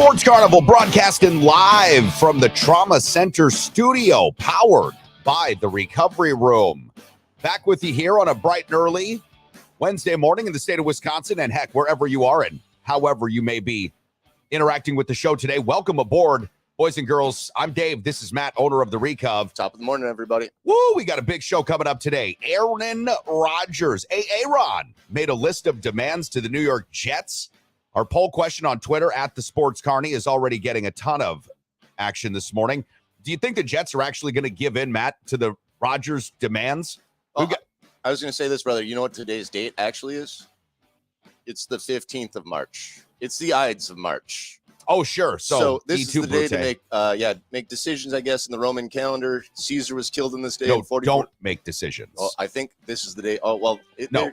Sports Carnival broadcasting live from the Trauma Center studio, powered by the Recovery Room. Back with you here on a bright and early Wednesday morning in the state of Wisconsin, and heck, wherever you are and however you may be interacting with the show today. Welcome aboard, boys and girls. I'm Dave. This is Matt, owner of the Recov. Top of the morning, everybody. Woo, we got a big show coming up today. Aaron Rodgers, Aaron, made a list of demands to the New York Jets. Our poll question on Twitter at the Sports Carney is already getting a ton of action this morning. Do you think the Jets are actually going to give in, Matt, to the Rodgers demands? I was going to say this, brother. You know what today's date actually is? It's the 15th of March. It's the Ides of March. Oh, sure. So this is the day to make decisions, I guess, in the Roman calendar. Caesar was killed in this day. No, don't make decisions. Well, I think this is the day. Oh, well.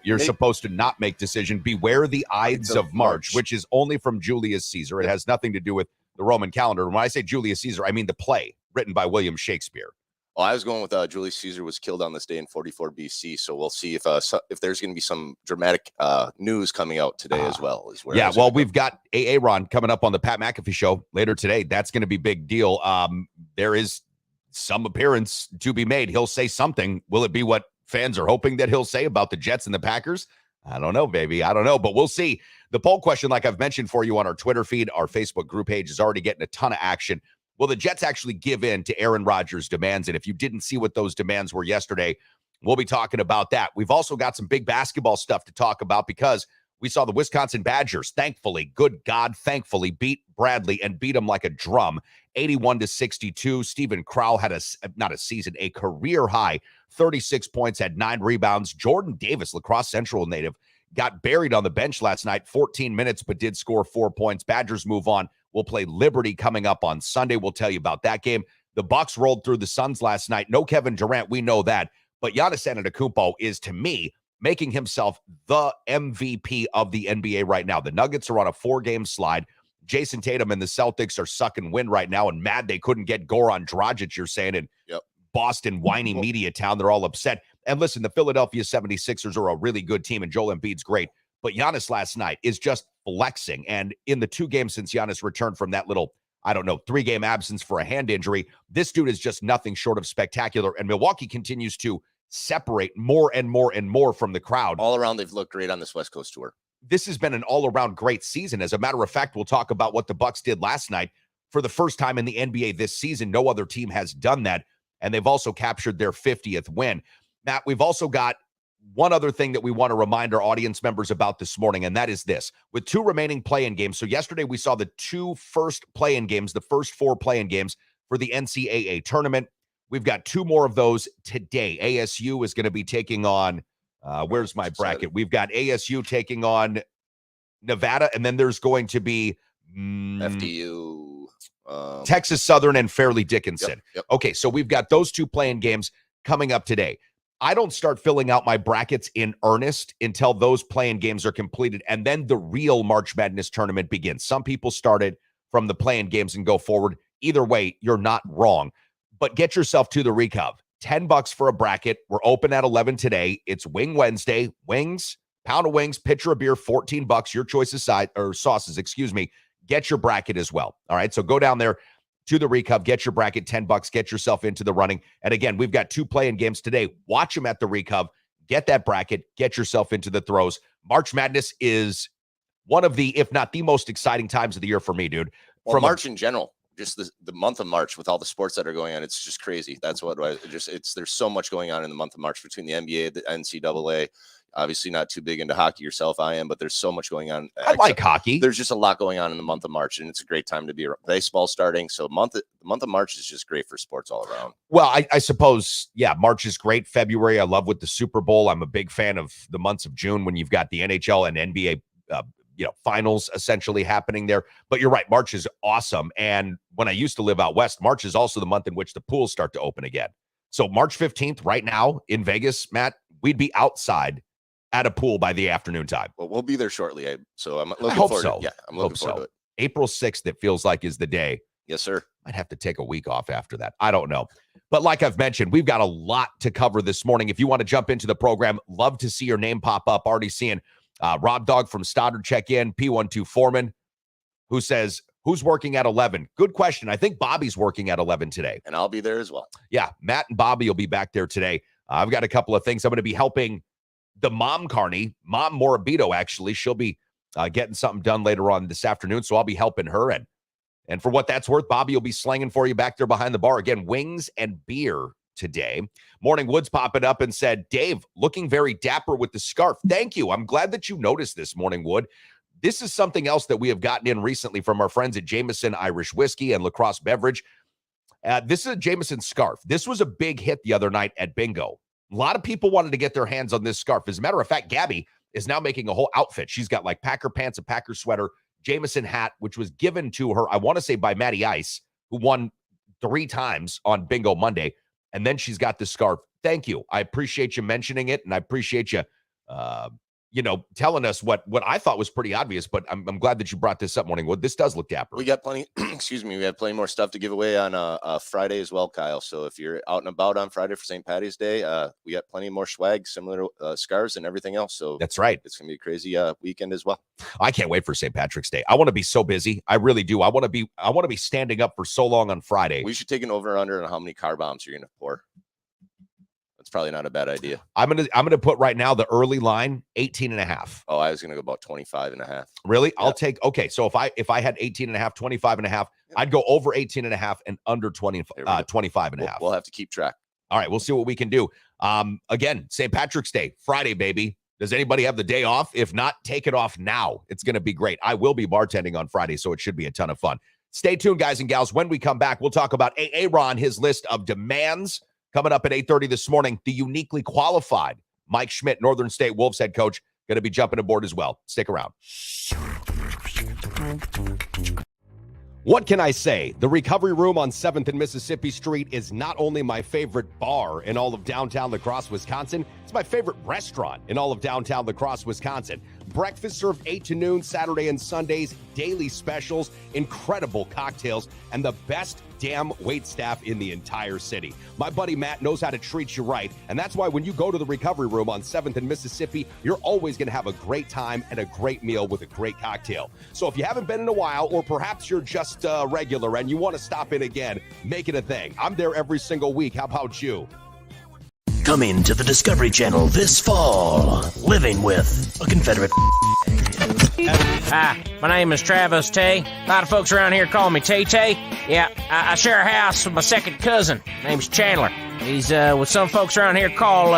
You're supposed to not make decision. Beware the Ides of March, which is only from Julius Caesar. It has nothing to do with the Roman calendar. When I say Julius Caesar, I mean the play written by William Shakespeare. Oh, I was going with Julius Caesar was killed on this day in 44 BC. So we'll see if there's going to be some dramatic news coming out today as well. We've got Aaron coming up on the Pat McAfee show later today. That's going to be a big deal. There is some appearance to be made. He'll say something. Will it be what fans are hoping that he'll say about the Jets and the Packers? I don't know, baby. I don't know, but we'll see. The poll question, like I've mentioned for you on our Twitter feed, our Facebook group page, is already getting a ton of action. Will the Jets actually give in to Aaron Rodgers' demands? And if you didn't see what those demands were yesterday, we'll be talking about that. We've also got some big basketball stuff to talk about because we saw the Wisconsin Badgers, thankfully, beat Bradley and beat them like a drum, 81-62. Stephen Crowell had a career high, 36 points, had 9 rebounds. Jordan Davis, La Crosse Central native, got buried on the bench last night, 14 minutes, but did score 4 points. Badgers move on. We'll play Liberty coming up on Sunday. We'll tell you about that game. The Bucks rolled through the Suns last night. No Kevin Durant, we know that. But Giannis Antetokounmpo is, to me, making himself the MVP of the NBA right now. The Nuggets are on a 4-game slide. Jason Tatum and the Celtics are sucking wind right now and mad they couldn't get Goran Dragic, you're saying, in Boston, whiny media town. They're all upset. And listen, the Philadelphia 76ers are a really good team, and Joel Embiid's great. But Giannis last night is just flexing. And in the 2 games since Giannis returned from that little, 3-game absence for a hand injury, this dude is just nothing short of spectacular. And Milwaukee continues to separate more and more and more from the crowd. All around, they've looked great on this West Coast tour. This has been an all-around great season. As a matter of fact, we'll talk about what the Bucks did last night. For the first time in the NBA this season, no other team has done that. And they've also captured their 50th win. Matt, we've also got one other thing that we want to remind our audience members about this morning, and that is this. With 2 remaining play-in games, so yesterday we saw the 2 first play-in games, the first 4 play-in games for the NCAA tournament. We've got 2 more of those today. ASU is going to be taking on, where's my bracket? We've got ASU taking on Nevada, and then there's going to be FDU, Texas Southern, and Fairleigh Dickinson. Yep. Okay, so we've got those 2 play-in games coming up today. I don't start filling out my brackets in earnest until those play-in games are completed, and then the real March Madness tournament begins. Some people started from the play-in games and go forward. Either way, you're not wrong. But get yourself to the Recov. $10 for a bracket. We're open at 11 today. It's Wing Wednesday. Wings, pound of wings, pitcher of beer, $14. Your choice of sauces, Get your bracket as well. All right, so go down there to the Recov, get your bracket, $10, get yourself into the running. And again, we've got 2 play-in games today. Watch them at the Recov, get that bracket, get yourself into the throws. March Madness is one of the, if not the most exciting times of the year for me, dude. Well, March in general, just the month of March with all the sports that are going on, it's just crazy. That's what there's so much going on in the month of March between the NBA, the NCAA. Obviously not too big into hockey yourself, I am, but there's so much going on. I like hockey. There's just a lot going on in the month of March, and it's a great time to be around. Baseball starting. So the month of March is just great for sports all around. Well, I suppose, March is great. February, I love with the Super Bowl. I'm a big fan of the months of June when you've got the NHL and NBA finals essentially happening there. But you're right, March is awesome. And when I used to live out west, March is also the month in which the pools start to open again. So March 15th, right now in Vegas, Matt, we'd be outside at a pool by the afternoon time. Well, we'll be there shortly. So I'm looking forward to it. Yeah, I'm looking forward to it. April 6th, it feels like, is the day. Yes, sir. Might have to take a week off after that. I don't know. But like I've mentioned, we've got a lot to cover this morning. If you want to jump into the program, love to see your name pop up. Already seeing Rob Dog from Stoddard check in, P12 Foreman, who says, Who's working at 11? Good question. I think Bobby's working at 11 today. And I'll be there as well. Yeah, Matt and Bobby will be back there today. I've got a couple of things. I'm going to be helping the mom Carney, Mom Morabito, actually. She'll be getting something done later on this afternoon, so I'll be helping her. And for what that's worth, Bobby will be slinging for you back there behind the bar. Again, wings and beer today. Morning Woods popping up and said, Dave, looking very dapper with the scarf. Thank you. I'm glad that you noticed this, Morning Wood. This is something else that we have gotten in recently from our friends at Jameson Irish Whiskey and Lacrosse Beverage. This is a Jameson scarf. This was a big hit the other night at bingo. A lot of people wanted to get their hands on this scarf. As a matter of fact, Gabby is now making a whole outfit. She's got like Packer pants, a Packer sweater, Jameson hat, which was given to her, I want to say, by Matty Ice, who won 3 times on Bingo Monday. And then she's got this scarf. Thank you. I appreciate you mentioning it, and I appreciate you telling us what I thought was pretty obvious, but I'm glad that you brought this up, Morning Wood. This does look dapper. We got plenty, we have plenty more stuff to give away on Friday as well, Kyle. So if you're out and about on Friday for St. Patty's Day, we got plenty more swag, similar to scarves and everything else. So that's right. It's going to be a crazy weekend as well. I can't wait for St. Patrick's Day. I want to be so busy. I really do. I want to be standing up for so long on Friday. We should take an over-under on how many car bombs you're going to pour. It's probably not a bad idea. I'm gonna put right now the early line 18.5. Oh, I was gonna go about 25.5. Really? Yep. I'll take so if I had 18.5, 25.5, yep. I'd go over 18.5 and under 25.5. We'll have to keep track. All right, we'll see what we can do. Again, St. Patrick's Day, Friday, baby. Does anybody have the day off? If not, take it off now. It's gonna be great. I will be bartending on Friday, so it should be a ton of fun. Stay tuned, guys and gals. When we come back, we'll talk about Aaron, his list of demands. Coming up at 8:30 this morning, the uniquely qualified Mike Schmidt, Northern State Wolves head coach, going to be jumping aboard as well. Stick around. What can I say? The Recovery Room on 7th and Mississippi Street is not only my favorite bar in all of downtown La Crosse, Wisconsin, it's my favorite restaurant in all of downtown La Crosse, Wisconsin. Breakfast served 8 to noon, Saturday and Sundays, daily specials, incredible cocktails, and the best damn wait staff in the entire city. My buddy Matt knows how to treat you right, and that's why when you go to the Recovery Room on 7th and Mississippi, you're always going to have a great time and a great meal with a great cocktail. So if you haven't been in a while, or perhaps you're just regular and you want to stop in again, make it a thing. I'm there every single week. How about you? Coming to the Discovery Channel this fall, Living with a Confederate. Hi, my name is Travis Tay. A lot of folks around here call me Tay-Tay. Yeah, I share a house with my second cousin. Name's Chandler. He's what some folks around here call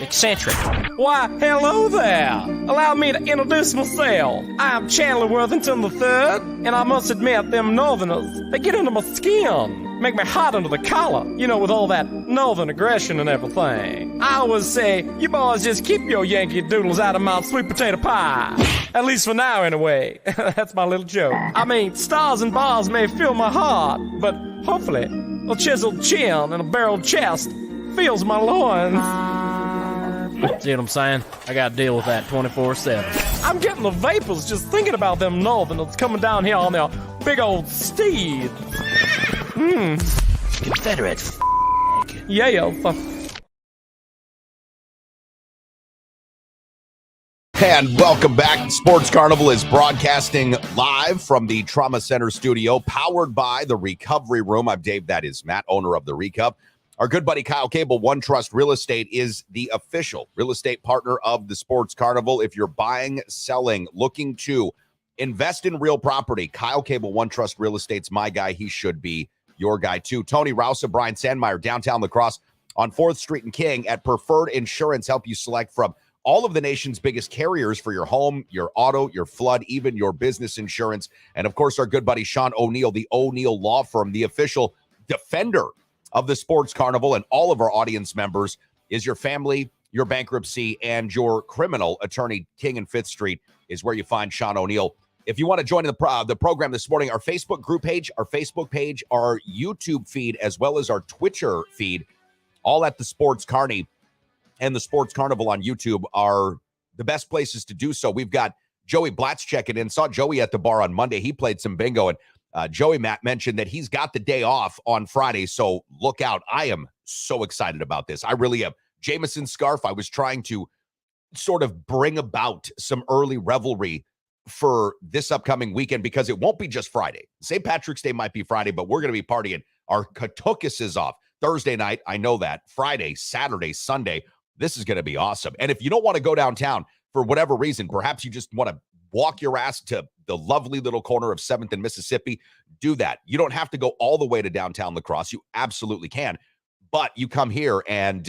eccentric. Why, hello there. Allow me to introduce myself. I'm Chandler Worthington III, and I must admit, them Northerners, they get under my skin. Make me hot under the collar, with all that northern aggression and everything. I always say, you boys just keep your Yankee doodles out of my sweet potato pie. At least for now, anyway. That's my little joke. I mean, stars and bars may fill my heart, but hopefully, a chiseled chin and a barreled chest fills my loins. See what I'm saying? I gotta deal with that 24/7. I'm getting the vapors just thinking about them Northerners coming down here on their big old steeds. Confederate. Yeah. And welcome back. Sports Carnival is broadcasting live from the Trauma Center studio, powered by the Recovery Room. I'm Dave. That is Matt, owner of the Recup. Our good buddy Kyle Cable, One Trust Real Estate, is the official real estate partner of the Sports Carnival. If you're buying, selling, looking to invest in real property, Kyle Cable, One Trust Real Estate's my guy. He should be your guy too. Tony Rousa, Brian Sandmeyer, downtown La Crosse on 4th Street and King at Preferred Insurance. Help you select from all of the nation's biggest carriers for your home, your auto, your flood, even your business insurance. And of course, our good buddy Sean O'Neill, the O'Neill Law Firm, the official defender of the Sports Carnival, and all of our audience members, is your family, your bankruptcy, and your criminal attorney. King and 5th Street is where you find Sean O'Neill. If you want to join the program this morning, our Facebook group page, our YouTube feed, as well as our Twitter feed, all at the Sports Carney and the Sports Carnival on YouTube are the best places to do so. We've got Joey Blatz checking in. Saw Joey at the bar on Monday. He played some bingo, and Joey Matt mentioned that he's got the day off on Friday, so look out. I am so excited about this. I really am. Jameson scarf, I was trying to sort of bring about some early revelry for this upcoming weekend because it won't be just Friday. St. Patrick's Day might be Friday, but we're going to be partying. Our Katukas is off Thursday night. I know that. Friday, Saturday, Sunday. This is going to be awesome. And if you don't want to go downtown for whatever reason, perhaps you just want to walk your ass to the lovely little corner of 7th and Mississippi, do that. You don't have to go all the way to downtown La Crosse. You absolutely can. But you come here and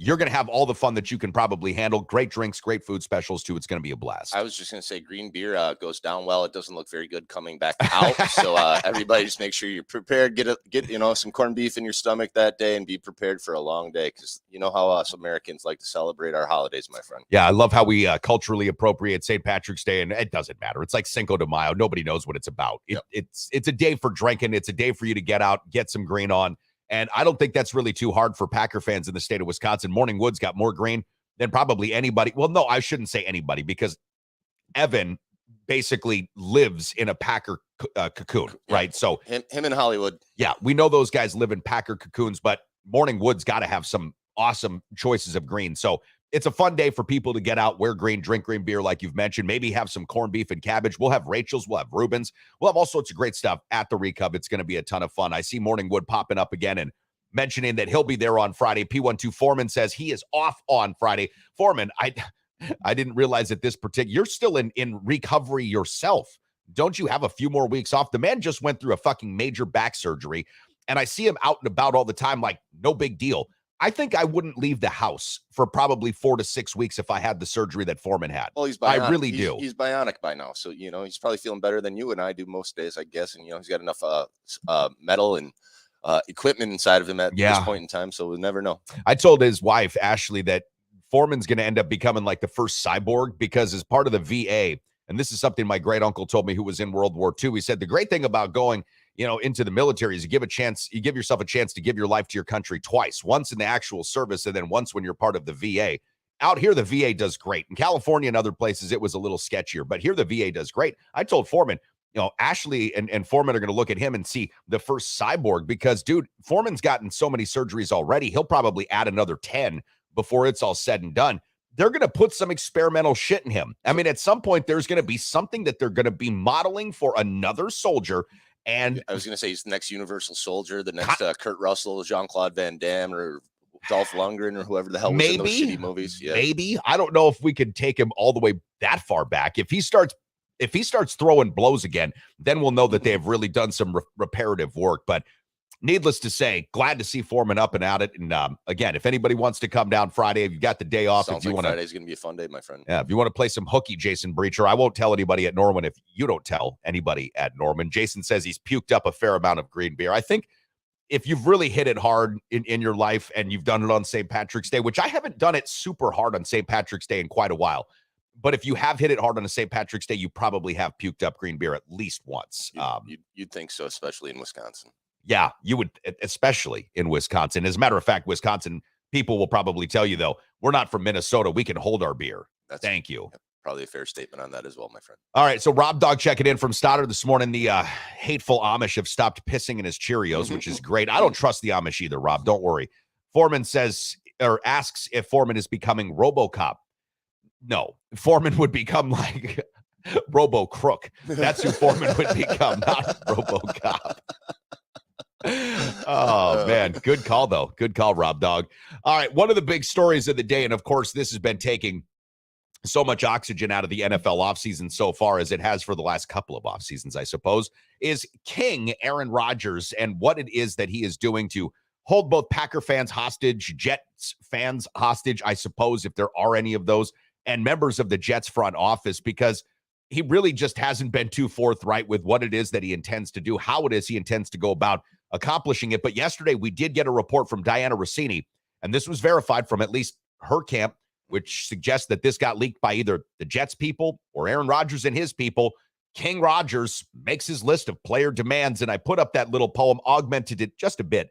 you're going to have all the fun that you can probably handle. Great drinks, great food specials, too. It's going to be a blast. I was just going to say green beer goes down well. It doesn't look very good coming back out. So everybody just make sure you're prepared. Get some corned beef in your stomach that day and be prepared for a long day because you know how us Americans like to celebrate our holidays, my friend. Yeah, I love how we culturally appropriate St. Patrick's Day, and it doesn't matter. It's like Cinco de Mayo. Nobody knows what it's about. It's a day for drinking. It's a day for you to get out, get some green on. And I don't think that's really too hard for Packer fans in the state of Wisconsin. Morning Wood's got more green than probably anybody. Well, no, I shouldn't say anybody because Evan basically lives in a Packer cocoon, right? So him and Hollywood. Yeah, we know those guys live in Packer cocoons, but Morning Wood's got to have some awesome choices of green. So it's a fun day for people to get out, wear green, drink green beer like you've mentioned, maybe have some corned beef and cabbage. We'll have Rachel's, we'll have Reuben's. We'll have all sorts of great stuff at the Recub. It's going to be a ton of fun. I see Morning Wood popping up again and mentioning that he'll be there on Friday. P12 Foreman says he is off on Friday. Foreman, I didn't realize that you're still in recovery yourself. Don't you have a few more weeks off? The man just went through a fucking major back surgery, and I see him out and about all the time like no big deal. I think I wouldn't leave the house for probably 4 to 6 weeks if I had the surgery that Foreman had. Well, he's bionic. I really do. He's bionic by now. So, he's probably feeling better than you and I do most days, I guess. And, he's got enough metal and equipment inside of him at this point in time. So we'll never know. I told his wife, Ashley, that Foreman's going to end up becoming like the first cyborg because as part of the VA, and this is something my great uncle told me who was in World War II. He said the great thing about going into the military is you give yourself a chance to give your life to your country twice, once in the actual service and then once when you're part of the VA. Out here, the VA does great. In California and other places, it was a little sketchier, but here the VA does great. I told Foreman, Ashley and Foreman are going to look at him and see the first cyborg because, dude, Foreman's gotten so many surgeries already. He'll probably add another 10 before it's all said and done. They're going to put some experimental shit in him. I mean, at some point, there's going to be something that they're going to be modeling for another soldier. And I was going to say he's the next Universal Soldier, the next Kurt Russell, Jean-Claude Van Damme, or Dolph Lundgren, or whoever the hell was in those shitty movies. Yeah. Maybe. I don't know if we can take him all the way that far back. If he starts throwing blows again, then we'll know that they have really done some reparative work. But needless to say, glad to see Foreman up and at it. And again, if anybody wants to come down Friday, if you've got the day off, Sounds like Friday's going to be a fun day, my friend. Yeah, if you want to play some hooky, Jason Breacher, I won't tell anybody at Norman if you don't tell anybody at Norman. Jason says he's puked up a fair amount of green beer. I think if you've really hit it hard in your life and you've done it on St. Patrick's Day, which I haven't done it super hard on St. Patrick's Day in quite a while, but if you have hit it hard on a St. Patrick's Day, you probably have puked up green beer at least once. You'd think so, especially in Wisconsin. Yeah, you would, especially in Wisconsin. As a matter of fact, Wisconsin people will probably tell you, though, we're not from Minnesota. We can hold our beer. Thank you. Probably a fair statement on that as well, my friend. All right, so Rob Dog checking in from Stoddard this morning. The hateful Amish have stopped pissing in his Cheerios, which is great. I don't trust the Amish either, Rob. Don't worry. Foreman asks if Foreman is becoming RoboCop. No, Foreman would become like Robo Crook. That's who Foreman would become, not RoboCop. Oh, man. Good call, though. Good call, Rob Dog. All right. One of the big stories of the day, and of course, this has been taking so much oxygen out of the NFL offseason so far as it has for the last couple of off seasons, I suppose, is King Aaron Rodgers and what it is that he is doing to hold both Packer fans hostage, Jets fans hostage, I suppose, if there are any of those, and members of the Jets front office, because he really just hasn't been too forthright with what it is that he intends to do, how it is he intends to go about accomplishing it. But yesterday we did get a report from Diana Rossini, and this was verified from at least her camp, which suggests that this got leaked by either the Jets people or Aaron Rodgers and his people. King Rodgers makes his list of player demands, and I put up that little poem, augmented it just a bit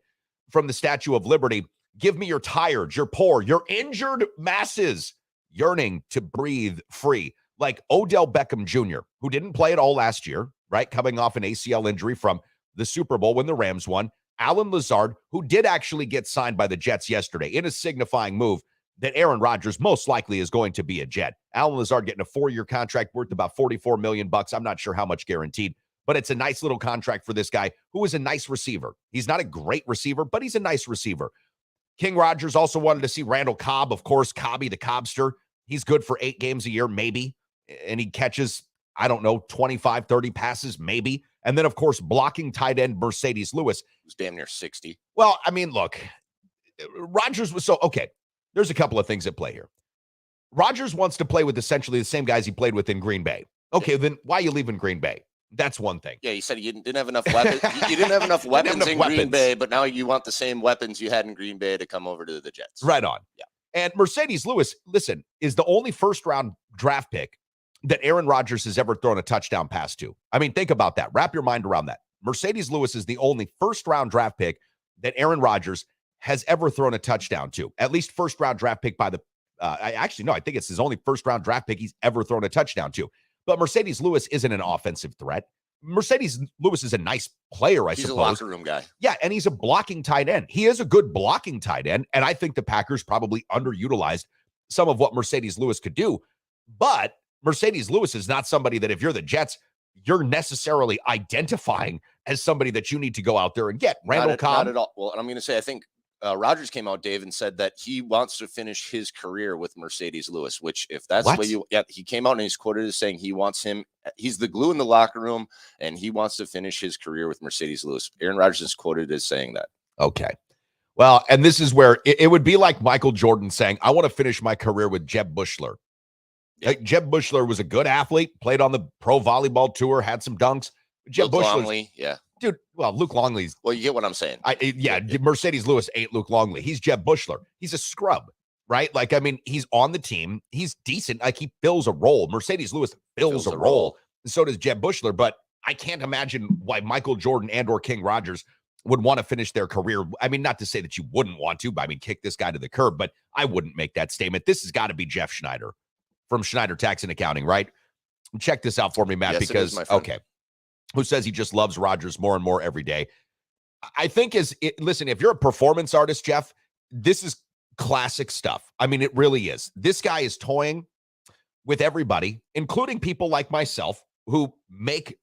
from the Statue of Liberty. Give me your tired, your poor, your injured masses yearning to breathe free. Like Odell Beckham Jr., who didn't play at all last year, right? Coming off an ACL injury from the Super Bowl when the Rams won. Allen Lazard, who did actually get signed by the Jets yesterday in a signifying move. that Aaron Rodgers most likely is going to be a Jet. Allen Lazard getting a 4-year contract worth about $44 million. I'm not sure how much guaranteed, but it's a nice little contract for this guy who is a nice receiver. He's not a great receiver, but he's a nice receiver. King Rodgers also wanted to see Randall Cobb, of course, Cobby the Cobster. He's good for 8 games a year, maybe. And he catches, 25, 30 passes, maybe. And then, of course, blocking tight end Mercedes Lewis. Who's damn near 60. Well, look, Rodgers was okay. There's a couple of things at play here. Rodgers wants to play with essentially the same guys he played with in Green Bay. Okay, then why are you leaving Green Bay? That's one thing. Yeah, you said you didn't have enough weapons. You didn't have enough weapons in Green Bay, but now you want the same weapons you had in Green Bay to come over to the Jets. Right on. Yeah. And Mercedes Lewis, listen, is the only first-round draft pick that Aaron Rodgers has ever thrown a touchdown pass to. Think about that. Wrap your mind around that. Mercedes Lewis is the only first-round draft pick that Aaron Rodgers has ever thrown a touchdown to. At least first-round draft pick by the I think it's his only first-round draft pick he's ever thrown a touchdown to. But Mercedes Lewis isn't an offensive threat. Mercedes Lewis is a nice player, I suppose. He's a locker room guy. Yeah, and he's a blocking tight end. He is a good blocking tight end, and I think the Packers probably underutilized some of what Mercedes Lewis could do. But Mercedes Lewis is not somebody that if you're the Jets, you're necessarily identifying as somebody that you need to go out there and get. Randall Cobb. Not at all. Well, and I'm going to say, I think Rodgers came out, Dave, and said that he wants to finish his career with Mercedes Lewis, which if that's what? the way he came out and he's quoted as saying he's the glue in the locker room and he wants to finish his career with Mercedes Lewis. Aaron Rodgers is quoted as saying that. Okay. Well, and this is where it would be like Michael Jordan saying, I want to finish my career with Jeb Bushler. Yeah. Jeb Bushler was a good athlete, played on the pro volleyball tour, had some dunks. Jeb Luke Bushler, Longley, yeah. Dude, well, Luke Longley's. Well, you get what I'm saying. Mercedes Lewis ain't Luke Longley. He's Jeb Bushler. He's a scrub, right? He's on the team. He's decent. He fills a role. Mercedes Lewis fills a role. And so does Jeb Bushler. But I can't imagine why Michael Jordan and or King Rodgers would want to finish their career. Not to say that you wouldn't want to, but kick this guy to the curb. But I wouldn't make that statement. This has got to be Jeff Schneider from Schneider Tax and Accounting, right? Check this out for me, Matt, yes, because, okay. Who says he just loves Rodgers more and more every day. I think listen, if you're a performance artist, Jeff, this is classic stuff. It really is. This guy is toying with everybody, including people like myself who make,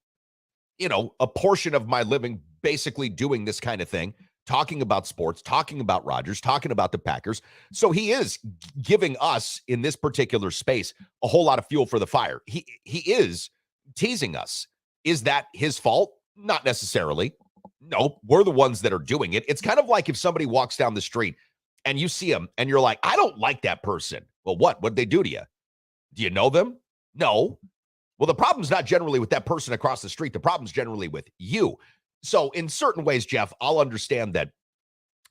a portion of my living basically doing this kind of thing, talking about sports, talking about Rodgers, talking about the Packers. So he is giving us in this particular space a whole lot of fuel for the fire. He is teasing us. Is that his fault? Not necessarily. No, we're the ones that are doing it. It's kind of like if somebody walks down the street and you see them and you're like, I don't like that person. Well, what'd they do to you? Do you know them? No. Well, the problem's not generally with that person across the street. The problem's generally with you. So in certain ways, Jeff, I'll understand that,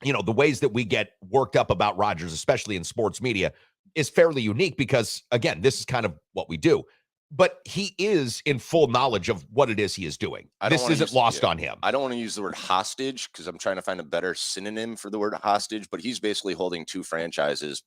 the ways that we get worked up about Rodgers, especially in sports media, is fairly unique because, again, this is kind of what we do. But he is in full knowledge of what it is he is doing. This isn't lost on him. I don't want to use the word hostage because I'm trying to find a better synonym for the word hostage, but he's basically holding 2 franchises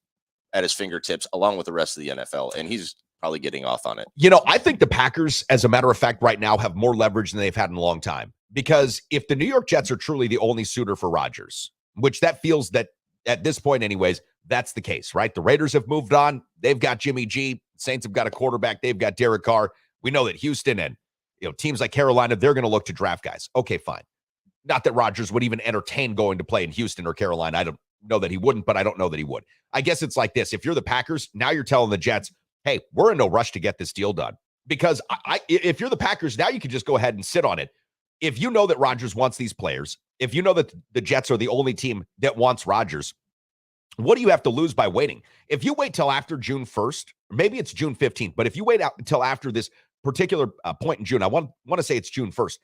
at his fingertips along with the rest of the NFL, and he's probably getting off on it. I think the Packers, as a matter of fact, right now have more leverage than they've had in a long time because if the New York Jets are truly the only suitor for Rodgers, which that feels that at this point anyways, that's the case, right? The Raiders have moved on. They've got Jimmy G. Saints have got a quarterback. They've got Derek Carr. We know that Houston and teams like Carolina, they're going to look to draft guys. Okay, fine. Not that Rodgers would even entertain going to play in Houston or Carolina. I don't know that he wouldn't, but I don't know that he would. I guess it's like this. If you're the Packers, now you're telling the Jets, hey, we're in no rush to get this deal done. Because if you're the Packers, now you can just go ahead and sit on it. If you know that Rodgers wants these players, if you know that the Jets are the only team that wants Rodgers, what do you have to lose by waiting? If you wait till after June 1st, maybe it's June 15th, but if you wait out until after this particular point in June, I want to say it's June 1st,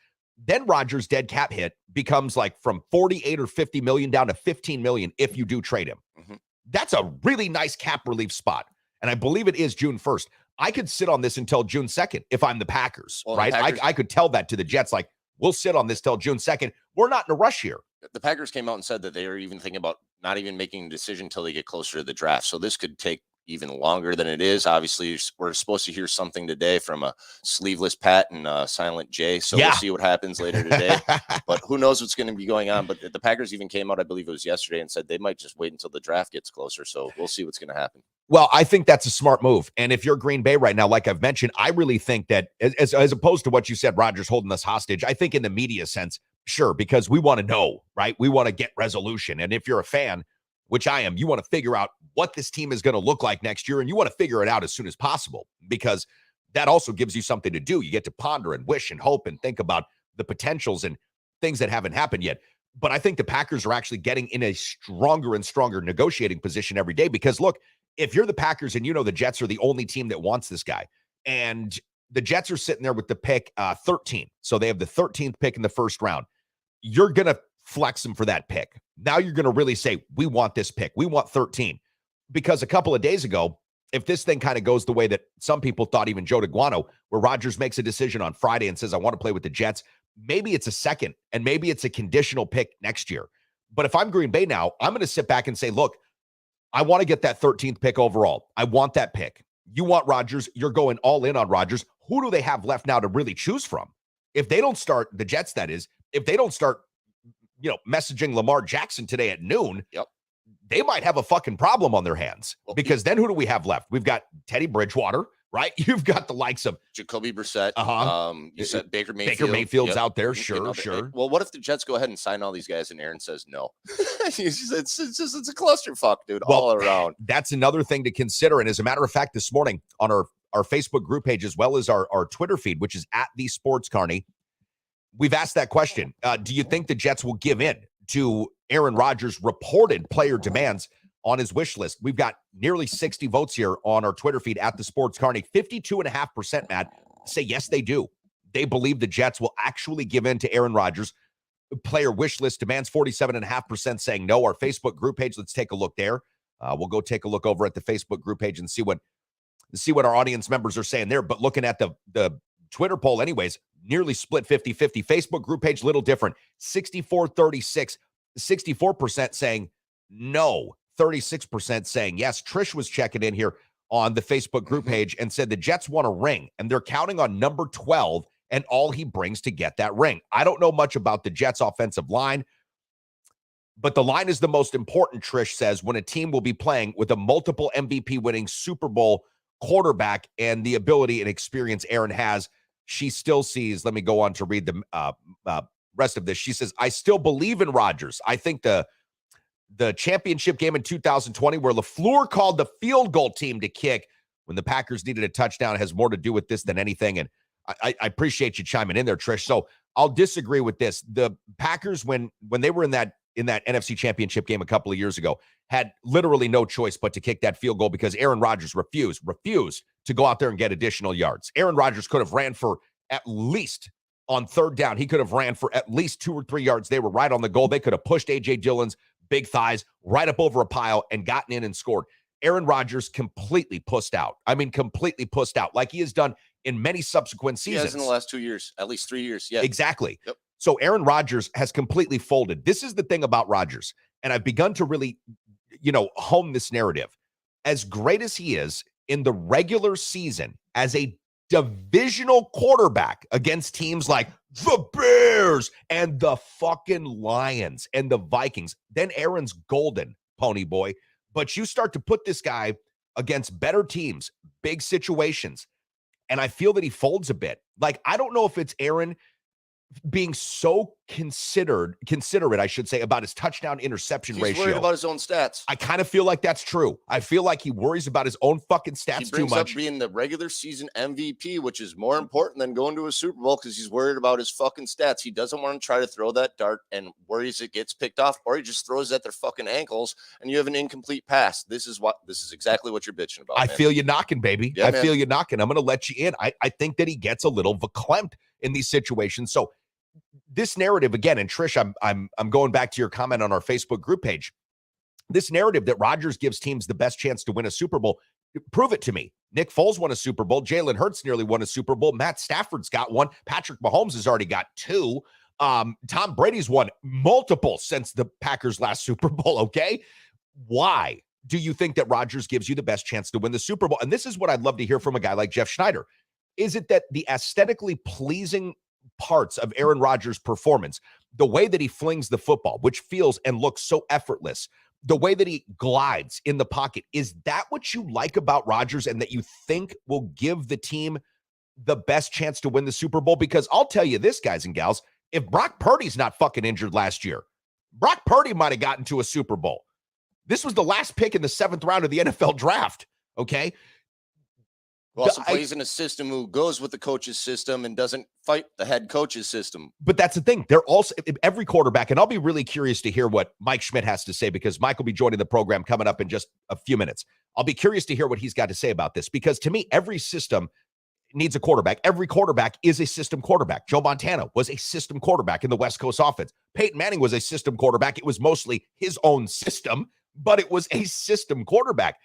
then Rodgers' dead cap hit becomes like from 48 or 50 million down to 15 million if you do trade him. Mm-hmm. That's a really nice cap relief spot. And I believe it is June 1st. I could sit on this until June 2nd if I'm the Packers, right? The Packers, I could tell that to the Jets, like, we'll sit on this till June 2nd. We're not in a rush here. The Packers came out and said that they are even thinking about not even making a decision until they get closer to the draft. So this could take even longer than it is. Obviously, we're supposed to hear something today from a sleeveless Pat and Silent J. So we'll see what happens later today. But who knows what's going to be going on. But the Packers even came out, I believe it was yesterday, and said they might just wait until the draft gets closer. So we'll see what's going to happen. Well, I think that's a smart move. And if you're Green Bay right now, like I've mentioned, I really think that as opposed to what you said, Rodgers holding us hostage, I think in the media sense, sure, because we want to know, right? We want to get resolution. And if you're a fan, which I am, you want to figure out what this team is going to look like next year, and you want to figure it out as soon as possible, because that also gives you something to do. You get to ponder and wish and hope and think about the potentials and things that haven't happened yet. But I think the Packers are actually getting in a stronger and stronger negotiating position every day, because look, if you're the Packers and you know the Jets are the only team that wants this guy, and the Jets are sitting there with the pick 13, so they have the 13th pick in the first round, you're going to flex them for that pick. Now you're going to really say, we want this pick. We want 13. Because a couple of days ago, if this thing kind of goes the way that some people thought, even Joe DeGuano, where Rodgers makes a decision on Friday and says, I want to play with the Jets, maybe it's a second and maybe it's a conditional pick next year. But if I'm Green Bay now, I'm going to sit back and say, look, I want to get that 13th pick overall. I want that pick. You want Rodgers. You're going all in on Rodgers. Who do they have left now to really choose from? If they don't start, the Jets, that is, if they don't start, messaging Lamar Jackson today at noon, they might have a fucking problem on their hands, because then who do we have left? We've got Teddy Bridgewater, right? You've got the likes of Jacoby Brissett. You said Baker Mayfield. Baker Mayfield's out there. Sure. Well, what if the Jets go ahead and sign all these guys and Aaron says no? it's a clusterfuck, dude, all around. That's another thing to consider. And as a matter of fact, this morning on our Facebook group page, as well as our Twitter feed, which is at the Sports Carney, we've asked that question. Do you think the Jets will give in to Aaron Rodgers' reported player demands on his wish list? We've got nearly 60 votes here on our Twitter feed at the Sports Carney. 52.5%, Matt, say yes, they do. They believe the Jets will actually give in to Aaron Rodgers' player wish list demands. 47.5% saying no. Our Facebook group page, let's take a look there. We'll go take a look over at the Facebook group page and see what our audience members are saying there. But looking at the Twitter poll anyways, nearly split 50-50. Facebook group page, little different. 64-36, 64% saying no, 36% saying yes. Trish was checking in here on the Facebook group page and said the Jets want a ring, and they're counting on number 12 and all he brings to get that ring. I don't know much about the Jets offensive line, but the line is the most important, Trish says, when a team will be playing with a multiple MVP winning Super Bowl quarterback and the ability and experience Aaron has. She still sees, let me go on to read the rest of this. She says, I still believe in Rodgers. I think the championship game in 2020 where LaFleur called the field goal team to kick when the Packers needed a touchdown has more to do with this than anything. And I appreciate you chiming in there, Trish. So I'll disagree with this. The Packers, when they were in that NFC championship game a couple of years ago, had literally no choice but to kick that field goal because Aaron Rodgers refused to go out there and get additional yards. Aaron Rodgers could have ran for at least, on third down, he could have ran for at least 2 or 3 yards. They were right on the goal. They could have pushed A.J. Dillon's big thighs right up over a pile and gotten in and scored. Aaron Rodgers completely pussed out. I mean, completely pussed out, like he has done in many subsequent seasons. He has in the last 2 years, at least 3 years. Yeah, exactly. Yep. So Aaron Rodgers has completely folded. This is the thing about Rodgers, and I've begun to really, hone this narrative. As great as he is in the regular season as a divisional quarterback against teams like the Bears and the fucking Lions and the Vikings, then Aaron's golden, pony boy. But you start to put this guy against better teams, big situations, and I feel that he folds a bit. Like, I don't know if it's Aaron being so considerate, I should say, about his touchdown interception ratio. He's worried about his own stats. I kind of feel like that's true. I feel like he worries about his own fucking stats too much. He brings up being the regular season MVP, which is more important than going to a Super Bowl because he's worried about his fucking stats. He doesn't want to try to throw that dart and worries it gets picked off, or he just throws it at their fucking ankles and you have an incomplete pass. This is exactly what you're bitching about. I feel you knocking, baby. Yeah, I feel you knocking. I'm going to let you in. I think that he gets a little verklempt in these situations. So this narrative again, and Trish, I'm going back to your comment on our Facebook group page. This narrative that Rodgers gives teams the best chance to win a Super Bowl, prove it to me. Nick Foles won a Super Bowl. Jalen Hurts nearly won a Super Bowl. Matt Stafford's got one. Patrick Mahomes has already got 2. Tom Brady's won multiple since the Packers' last Super Bowl. Okay, why? do you think that Rodgers gives you the best chance to win the Super Bowl? And this is what I'd love to hear from a guy like Jeff Schneider. Is it that the aesthetically pleasing parts of Aaron Rodgers' performance, the way that he flings the football, which feels and looks so effortless, the way that he glides in the pocket, is that what you like about Rodgers and that you think will give the team the best chance to win the Super Bowl? Because I'll tell you this, guys and gals, if Brock Purdy's not fucking injured last year, Brock Purdy might have gotten to a Super Bowl. This was the last pick in the 7th round of the NFL draft, okay? Who also plays in a system who goes with the coach's system and doesn't fight the head coach's system. But that's the thing. They're also every quarterback, and I'll be really curious to hear what Mike Schmidt has to say, because Mike will be joining the program coming up in just a few minutes. I'll be curious to hear what he's got to say about this, because to me, every system needs a quarterback. Every quarterback is a system quarterback. Joe Montana was a system quarterback in the West Coast offense. Peyton Manning was a system quarterback. It was mostly his own system, but it was a system quarterback.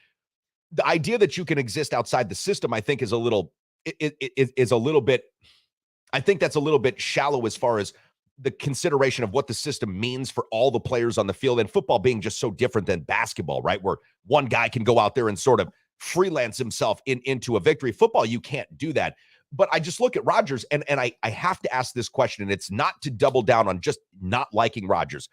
The idea that you can exist outside the system, I think, is a little bit, I think that's a little bit shallow as far as the consideration of what the system means for all the players on the field, and football being just so different than basketball, right? Where one guy can go out there and sort of freelance himself into a victory. Football, you can't do that. But I just look at Rodgers, and I have to ask this question, and it's not to double down on just not liking Rodgers.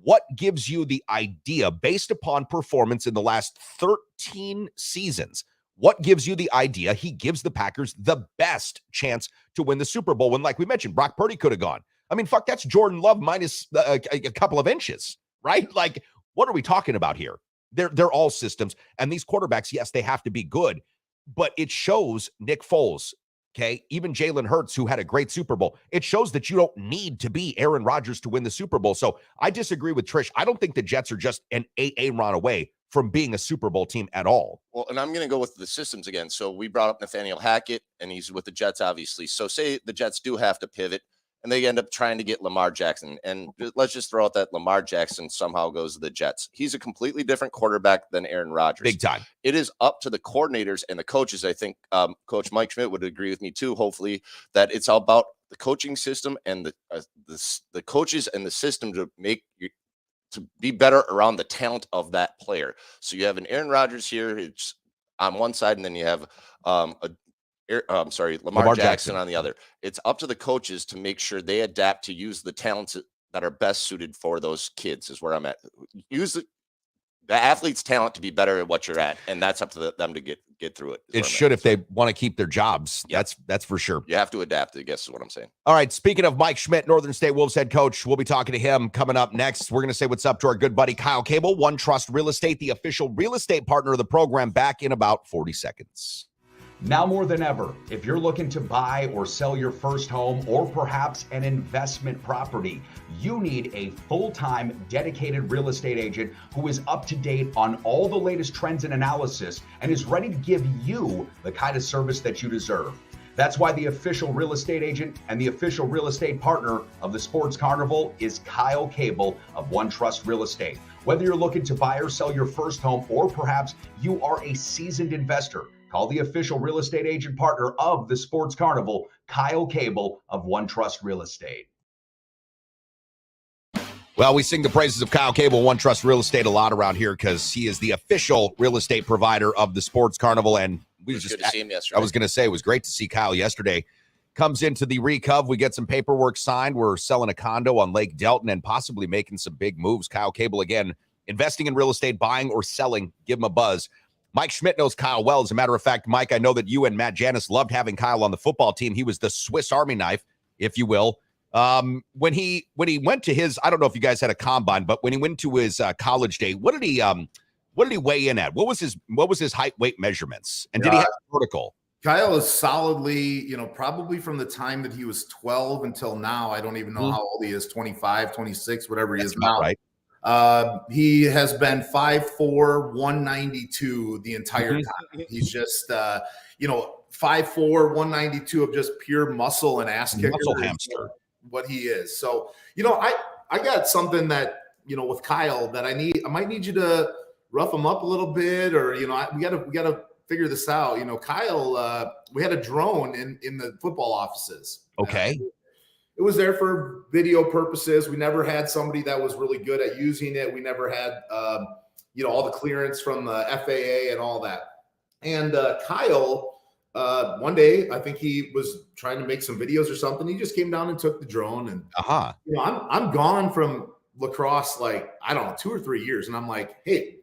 What gives you the idea, based upon performance in the last 13 seasons, what gives you the idea he gives the Packers the best chance to win the Super Bowl when, like we mentioned, Brock Purdy could have gone? I mean, fuck, that's Jordan Love minus a couple of inches, right? Like, what are we talking about here? They're all systems. And these quarterbacks, yes, they have to be good, but it shows Nick Foles, okay, even Jalen Hurts, who had a great Super Bowl, it shows that you don't need to be Aaron Rodgers to win the Super Bowl. So I disagree with Trish. I don't think the Jets are just an Aaron away from being a Super Bowl team at all. Well, and I'm going to go with the systems again. So we brought up Nathaniel Hackett, and he's with the Jets, obviously. So say the Jets do have to pivot, and they end up trying to get Lamar Jackson. And let's just throw out that Lamar Jackson somehow goes to the Jets. He's a completely different quarterback than Aaron Rodgers. Big time. It is up to the coordinators and the coaches. I think Coach Mike Schmidt would agree with me too, hopefully, that it's all about the coaching system and the coaches and the system to make you to be better around the talent of that player. So you have an Aaron Rodgers here, it's on one side, and then you have Lamar Jackson on the other. It's up to the coaches to make sure they adapt to use the talents that are best suited for those kids, is where I'm at. Use the athlete's talent to be better at what you're at, and that's up to them to get through it. It should, if they want to keep their jobs. Yep. That's for sure. You have to adapt, I guess is what I'm saying. All right, speaking of Mike Schmidt, Northern State Wolves head coach, we'll be talking to him coming up next. We're going to say what's up to our good buddy Kyle Cable, One Trust Real Estate, the official real estate partner of the program, back in about 40 seconds. Now more than ever, if you're looking to buy or sell your first home or perhaps an investment property, you need a full-time dedicated real estate agent who is up to date on all the latest trends and analysis and is ready to give you the kind of service that you deserve. That's why the official real estate agent and the official real estate partner of the Sports Carnival is Kyle Cable of One Trust Real Estate. Whether you're looking to buy or sell your first home, or perhaps you are a seasoned investor, call the official real estate agent partner of the Sports Carnival, Kyle Cable of One Trust Real Estate. Well, we sing the praises of Kyle Cable, One Trust Real Estate, a lot around here because he is the official real estate provider of the Sports Carnival. And we just good to see him yesterday. I was going to say it was great to see Kyle yesterday. Comes into the Recov. We get some paperwork signed. We're selling a condo on Lake Delton and possibly making some big moves. Kyle Cable, again, investing in real estate, buying or selling. Give him a buzz. Mike Schmidt knows Kyle well. As a matter of fact, Mike, I know that you and Matt Janis loved having Kyle on the football team. He was the Swiss Army knife, if you will. When he went to his, I don't know if you guys had a combine, but when he went to his college day, what did he weigh in at? What was his height, weight measurements? And did he have a vertical? Kyle is solidly, probably from the time that he was 12 until now. I don't even know how old he is, 25, 26, whatever he is now. Right. He has been 5'4", 192 the entire time. He's just, 5'4", 192 of just pure muscle and ass kicker. Muscle hamster. What he is. So, I got something that, with Kyle that I might need you to rough him up a little bit, or, we gotta figure this out. Kyle, we had a drone in the football offices. Okay. It was there for video purposes. We never had somebody that was really good at using it. We never had all the clearance from the FAA and all that. And Kyle, one day, I think he was trying to make some videos or something. He just came down and took the drone. And I'm gone from lacrosse, like, I don't know, 2 or 3 years. And I'm like, hey,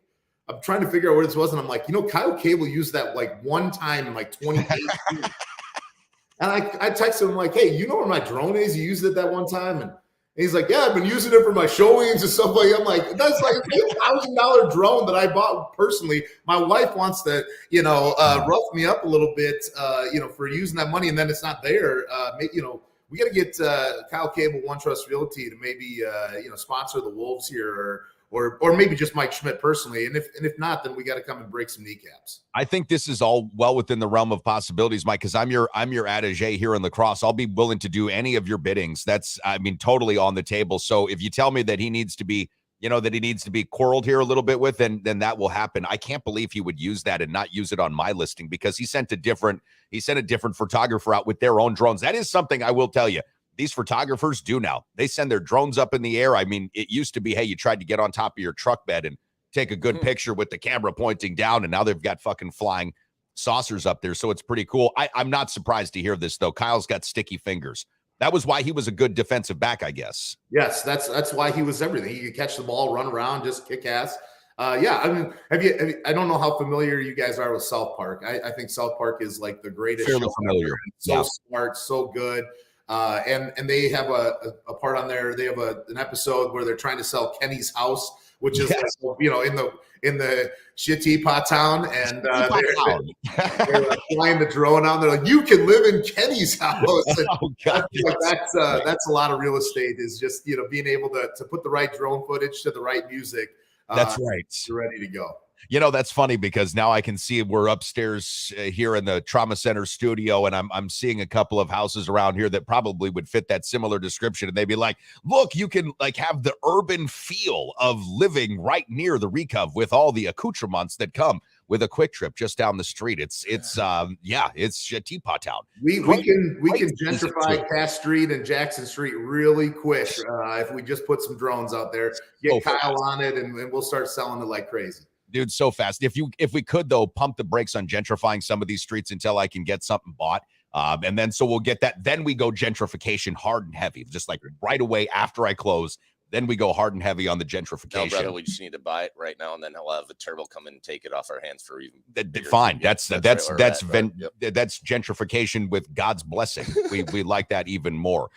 I'm trying to figure out what this was. And I'm like, Kyle Cable used that like one time in like 2018. And I texted him like, hey, you know where my drone is? You used it that one time? And he's like, yeah, I've been using it for my showings and stuff like that. I'm like, that's like a $1,000 drone that I bought personally. My wife wants to, rough me up a little bit, for using that money, and then it's not there. We got to get Kyle Cable, One Trust Realty, to maybe, sponsor the Wolves here, or maybe just Mike Schmidt personally. And if not, then we got to come and break some kneecaps. I think this is all well within the realm of possibilities, Mike, because I'm your attaché here in lacrosse. I'll be willing to do any of your biddings. That's, totally on the table. So if you tell me that he needs to be, that he needs to be quarreled here a little bit with, then that will happen. I can't believe he would use that and not use it on my listing, because he sent a different photographer out with their own drones. That is something I will tell you. These photographers do now. They send their drones up in the air. It used to be, hey, you tried to get on top of your truck bed and take a good picture with the camera pointing down, and now they've got fucking flying saucers up there. So it's pretty cool. I'm not surprised to hear this, though. Kyle's got sticky fingers. That was why he was a good defensive back, I guess. Yes, that's why he was everything. He could catch the ball, run around, just kick ass. I don't know how familiar you guys are with South Park. I think South Park is like the greatest show familiar. So smart, so good. And they have a part on there. They have an episode where they're trying to sell Kenny's house, which is in the shitty pot town, and they're flying the drone out. They're like, you can live in Kenny's house. That's a lot of real estate, is just being able to put the right drone footage to the right music. That's right. You're ready to go. That's funny, because now I can see we're upstairs here in the Trauma Center studio, and I'm seeing a couple of houses around here that probably would fit that similar description. And they'd be like, look, you can like have the urban feel of living right near the Recov with all the accoutrements that come with a Quick Trip just down the street. It's Teapot Town. We can gentrify Cass Street and Jackson Street really quick if we just put some drones out there, get Kyle on it, and we'll start selling it like crazy. Dude, so fast. If we could, though, pump the brakes on gentrifying some of these streets until I can get something bought. And then so we'll get that. Then we go gentrification hard and heavy, just like right away after I close. Then we go hard and heavy on the gentrification. No, brother, we just need to buy it right now, and then he'll have a turbo come in and take it off our hands for even. Fine. That's gentrification with God's blessing. We like that even more.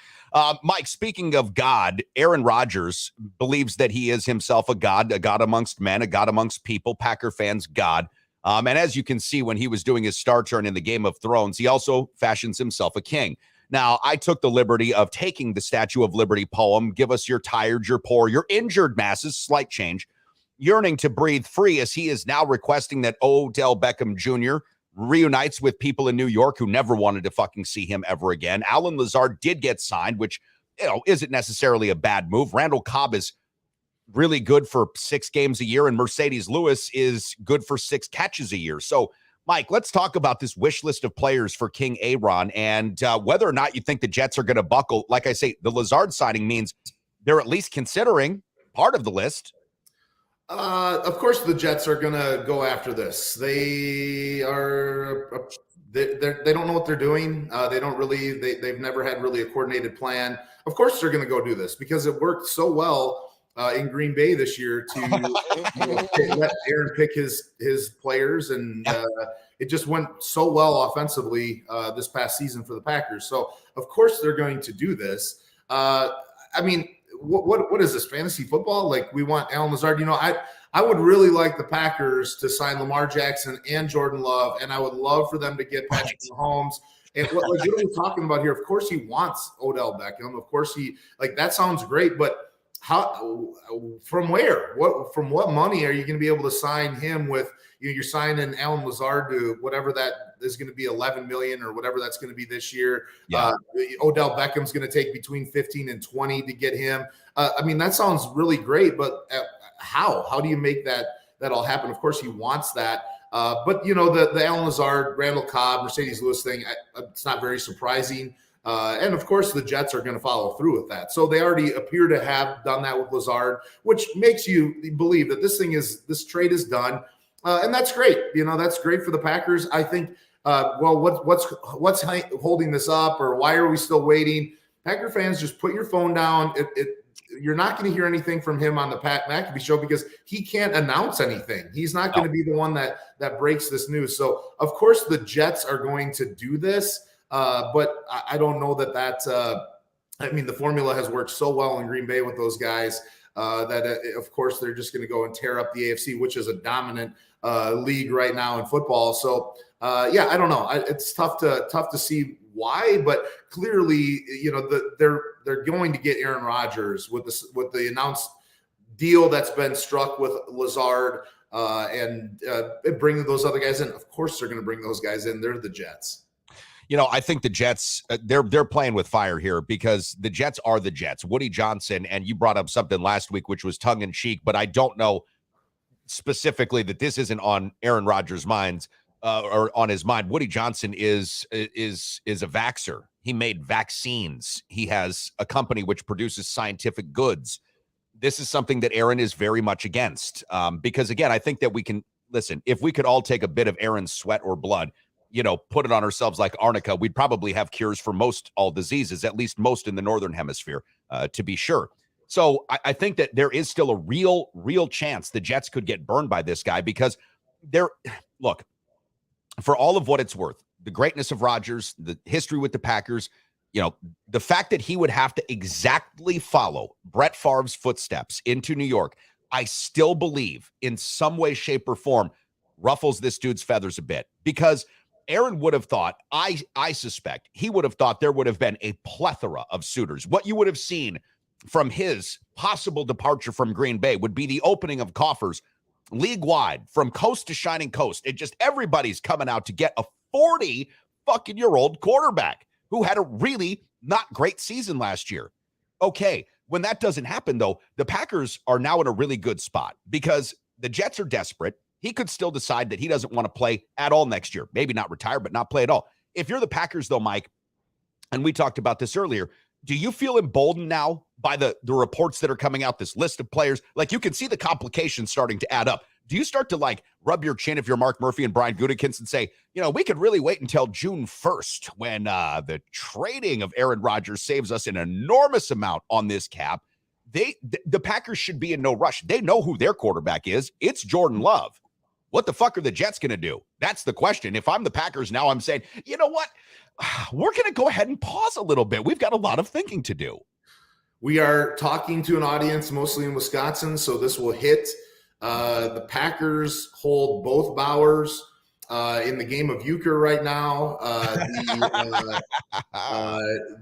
Mike, speaking of God, Aaron Rodgers believes that he is himself a God amongst men, a God amongst people, Packer fans, God. And as you can see, when he was doing his star turn in the Game of Thrones, he also fashions himself a king. Now, I took the liberty of taking the Statue of Liberty poem, give us your tired, your poor, your injured masses, slight change, yearning to breathe free, as he is now requesting that Odell Beckham Jr. reunites with people in New York who never wanted to fucking see him ever again. Alan Lazard did get signed, which, isn't necessarily a bad move. Randall Cobb is really good for 6 games a year, and Mercedes Lewis is good for 6 catches a year. So, Mike, let's talk about this wish list of players for King Aaron and whether or not you think the Jets are going to buckle. Like I say, the Lazard signing means they're at least considering part of the list. Of course, the Jets are going to go after this. They don't know what they're doing. They've never had really a coordinated plan. Of course, they're going to go do this because it worked so well in Green Bay this year to let Aaron pick his players, and it just went so well offensively this past season for the Packers. So of course they're going to do this. What is this, fantasy football? Like, we want Alan Lazard. I would really like the Packers to sign Lamar Jackson and Jordan Love, and I would love for them to get Patrick Mahomes. And what are we talking about here? Of course he wants Odell Beckham. Of course that sounds great, but how, from where, from what money are you going to be able to sign him with? You're signing Alan Lazard to whatever that is going to be, 11 million or whatever that's going to be this year. Yeah. Odell Beckham's going to take between 15 and 20 to get him. That sounds really great, but how do you make that all happen? Of course he wants that. But the Alan Lazard, Randall Cobb, Mercedes Lewis thing, it's not very surprising. And of course, the Jets are going to follow through with that. So they already appear to have done that with Lazard, which makes you believe that this trade is done. And that's great. That's great for the Packers. I think, what's holding this up, or why are we still waiting? Packer fans, just put your phone down. You're not going to hear anything from him on the Pat McAfee show because he can't announce anything. He's not going to be the one that breaks this news. So, of course, the Jets are going to do this, but I don't know that the formula has worked so well in Green Bay with those guys that, of course, they're just going to go and tear up the AFC, which is a dominant league right now in football. So, I don't know. It's tough to see why, but clearly, they're going to get Aaron Rodgers with the announced deal that's been struck with Lazard and bringing those other guys in. Of course, they're going to bring those guys in. They're the Jets. I think the Jets, they're playing with fire here because the Jets are the Jets. Woody Johnson, and you brought up something last week, which was tongue in cheek, but I don't know specifically that this isn't on Aaron Rodgers' minds. Or on his mind. Woody Johnson is a vaxxer. He made vaccines. He has a company which produces scientific goods. This is something that Aaron is very much against. Because again, I think that we can listen, if we could all take a bit of Aaron's sweat or blood, put it on ourselves like arnica, we'd probably have cures for most all diseases, at least most in the Northern Hemisphere, to be sure. So I think that there is still a real chance the Jets could get burned by this guy because look, for all of what it's worth, the greatness of Rodgers, the history with the Packers, the fact that he would have to exactly follow Brett Favre's footsteps into New York, I still believe in some way, shape, or form ruffles this dude's feathers a bit because Aaron would have thought, I suspect he would have thought there would have been a plethora of suitors. What you would have seen from his possible departure from Green Bay would be the opening of coffers league-wide, from coast to shining coast. Everybody's coming out to get a 40-fucking-year-old quarterback who had a really not great season last year. Okay, when that doesn't happen, though, the Packers are now in a really good spot because the Jets are desperate. He could still decide that he doesn't want to play at all next year. Maybe not retire, but not play at all. If you're the Packers, though, Mike, and we talked about this earlier, do you feel emboldened now by the reports that are coming out, this list of players? Like, you can see the complications starting to add up. Do you start to, rub your chin if you're Mark Murphy and Brian Gutekunst and say, we could really wait until June 1st when the trading of Aaron Rodgers saves us an enormous amount on this cap? The Packers should be in no rush. They know who their quarterback is. It's Jordan Love. What the fuck are the Jets going to do? That's the question. If I'm the Packers now, I'm saying, you know what? We're going to go ahead and pause a little bit. We've got a lot of thinking to do. We are talking to an audience mostly in Wisconsin, so this will hit. The Packers hold both Bowers in the game of euchre right now.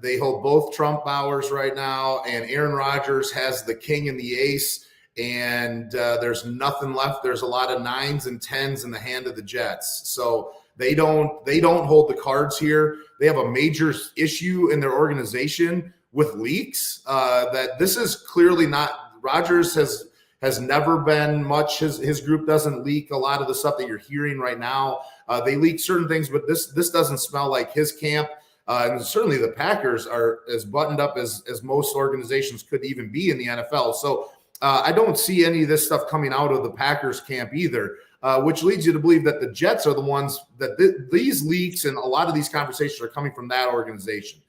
They hold both Trump Bowers right now, and Aaron Rodgers has the king and the ace, and there's nothing left. There's a lot of 9s and 10s in the hand of the Jets. So they don't hold the cards here. They have a major issue in their organization with leaks. That this is clearly not. Rodgers has never been much. His group doesn't leak a lot of the stuff that you're hearing right now. They leak certain things, but this doesn't smell like his camp. And certainly the Packers are as buttoned up as most organizations could even be in the NFL. So I don't see any of this stuff coming out of the Packers camp either, which leads you to believe that the Jets are the ones that these leaks and a lot of these conversations are coming from that organization.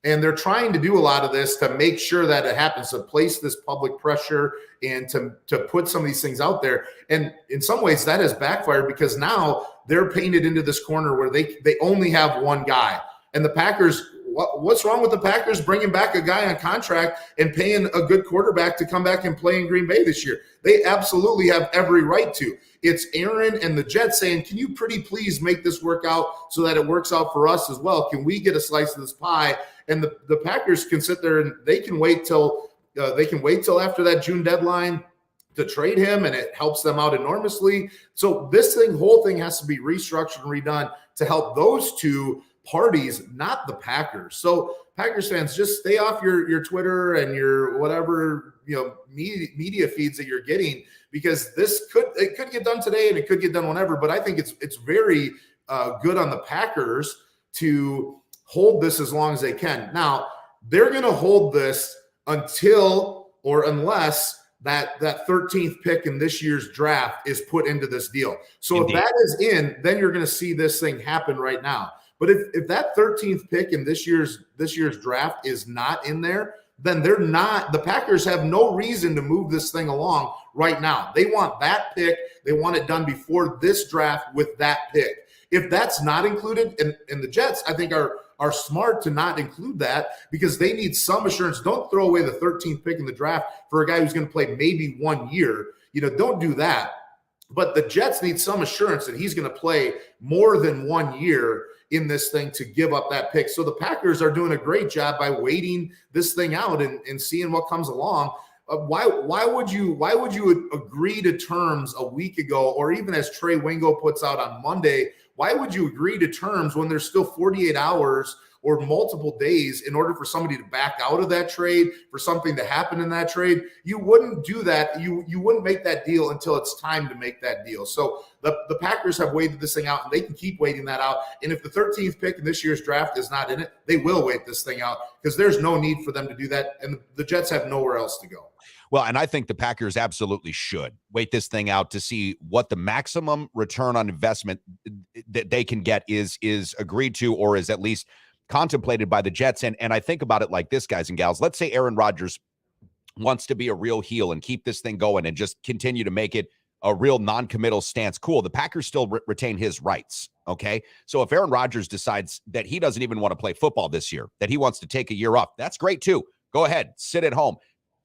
And they're trying to do a lot of this to make sure that it happens, to place this public pressure and to put some of these things out there. And in some ways that has backfired because now they're painted into this corner where they only have one guy. And the Packers, what's wrong with the Packers bringing back a guy on contract and paying a good quarterback to come back and play in Green Bay this year? They absolutely have every right to. It's Aaron and the Jets saying, can you pretty please make this work out so that it works out for us as well? Can we get a slice of this pie? And the Packers can sit there and they can wait till after that June deadline to trade him, and it helps them out enormously. So this whole thing has to be restructured and redone to help those two parties, not the Packers. So Packers fans, just stay off your Twitter and your whatever media feeds that you're getting, because it could get done today and it could get done whenever. But I think it's very good on the Packers to hold this as long as they can. Now, they're going to hold this until or unless that 13th pick in this year's draft is put into this deal. So Indeed. If that is in, then you're going to see this thing happen right now. But if that 13th pick in this year's draft is not in there, then the Packers have no reason to move this thing along right now. They want that pick. They want it done before this draft with that pick. If that's not included, and the Jets, I think, are smart to not include that because they need some assurance. Don't throw away the 13th pick in the draft for a guy who's going to play maybe 1 year. Don't do that. But the Jets need some assurance that he's going to play more than 1 year in this thing to give up that pick. So the Packers are doing a great job by waiting this thing out and seeing what comes along. Why would you agree to terms a week ago, or even as Trey Wingo puts out on Monday, why would you agree to terms when there's still 48 hours or multiple days in order for somebody to back out of that trade, for something to happen in that trade? You wouldn't do that. You wouldn't make that deal until it's time to make that deal. So the Packers have waited this thing out, and they can keep waiting that out. And if the 13th pick in this year's draft is not in it, they will wait this thing out because there's no need for them to do that. And the Jets have nowhere else to go. Well, and I think the Packers absolutely should wait this thing out to see what the maximum return on investment that they can get is agreed to, or is at least contemplated by the Jets. And I think about it like this, guys and gals. Let's say Aaron Rodgers wants to be a real heel and keep this thing going and just continue to make it a real non-committal stance. Cool. The Packers still retain his rights. Okay. So if Aaron Rodgers decides that he doesn't even want to play football this year, that he wants to take a year off, that's great too. Go ahead, sit at home.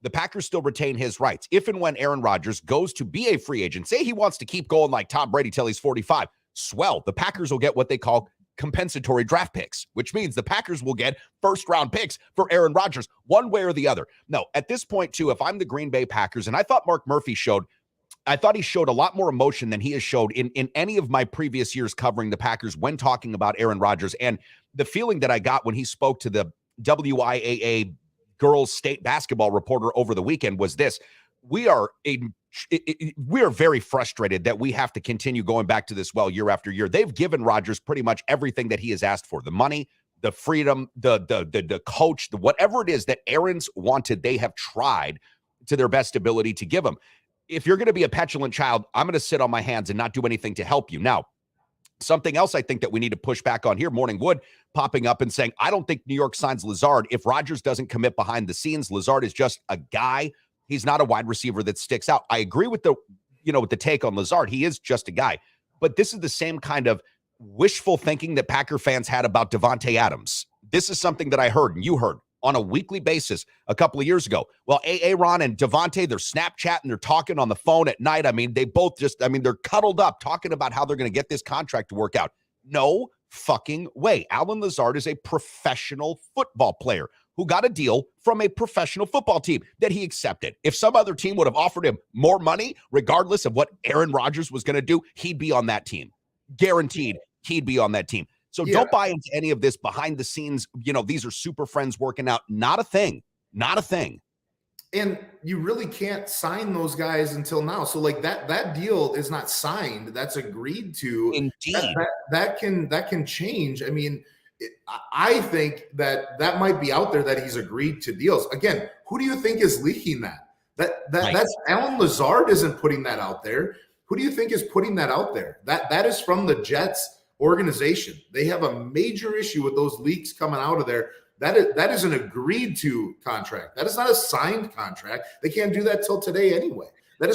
The Packers still retain his rights. If and when Aaron Rodgers goes to be a free agent, say he wants to keep going like Tom Brady till he's 45, swell. The Packers will get what they call compensatory draft picks, which means the Packers will get first-round picks for Aaron Rodgers, one way or the other. No, at this point, too, if I'm the Green Bay Packers, and I thought Mark Murphy showed a lot more emotion than he has showed in any of my previous years covering the Packers when talking about Aaron Rodgers. And the feeling that I got when he spoke to the WIAA girls state basketball reporter over the weekend was this: we are very frustrated that we have to continue going back to this well year after year. They've given Rodgers pretty much everything that he has asked for: the money, the freedom, the coach, the whatever it is that Aaron's wanted. They have tried to their best ability to give him. If you're going to be a petulant child, I'm going to sit on my hands and not do anything to help you. Now, something else I think that we need to push back on here, Morning Wood popping up and saying, I don't think New York signs Lazard. If Rodgers doesn't commit behind the scenes, Lazard is just a guy. He's not a wide receiver that sticks out. I agree with the take on Lazard. He is just a guy. But this is the same kind of wishful thinking that Packer fans had about Davante Adams. This is something that I heard and you heard on a weekly basis a couple of years ago. Well, Aaron and Davante, they're Snapchatting, they're talking on the phone at night. I mean, they're cuddled up talking about how they're going to get this contract to work out. No fucking way. Allen Lazard is a professional football player who got a deal from a professional football team that he accepted. If some other team would have offered him more money, regardless of what Aaron Rodgers was going to do, he'd be on that team. Guaranteed he'd be on that team. So don't buy into any of this behind the scenes. These are super friends working out. Not a thing. Not a thing. And you really can't sign those guys until now. So like that deal is not signed. That's agreed to. Indeed. That can change. I mean, I think that might be out there that he's agreed to deals. Again, who do you think is leaking that? That's Allen Lazard isn't putting that out there. Who do you think is putting that out there? That is from the Jets organization. They have a major issue with those leaks coming out of there. That is an agreed to contract. That is not a signed contract. They can't do that till today anyway. That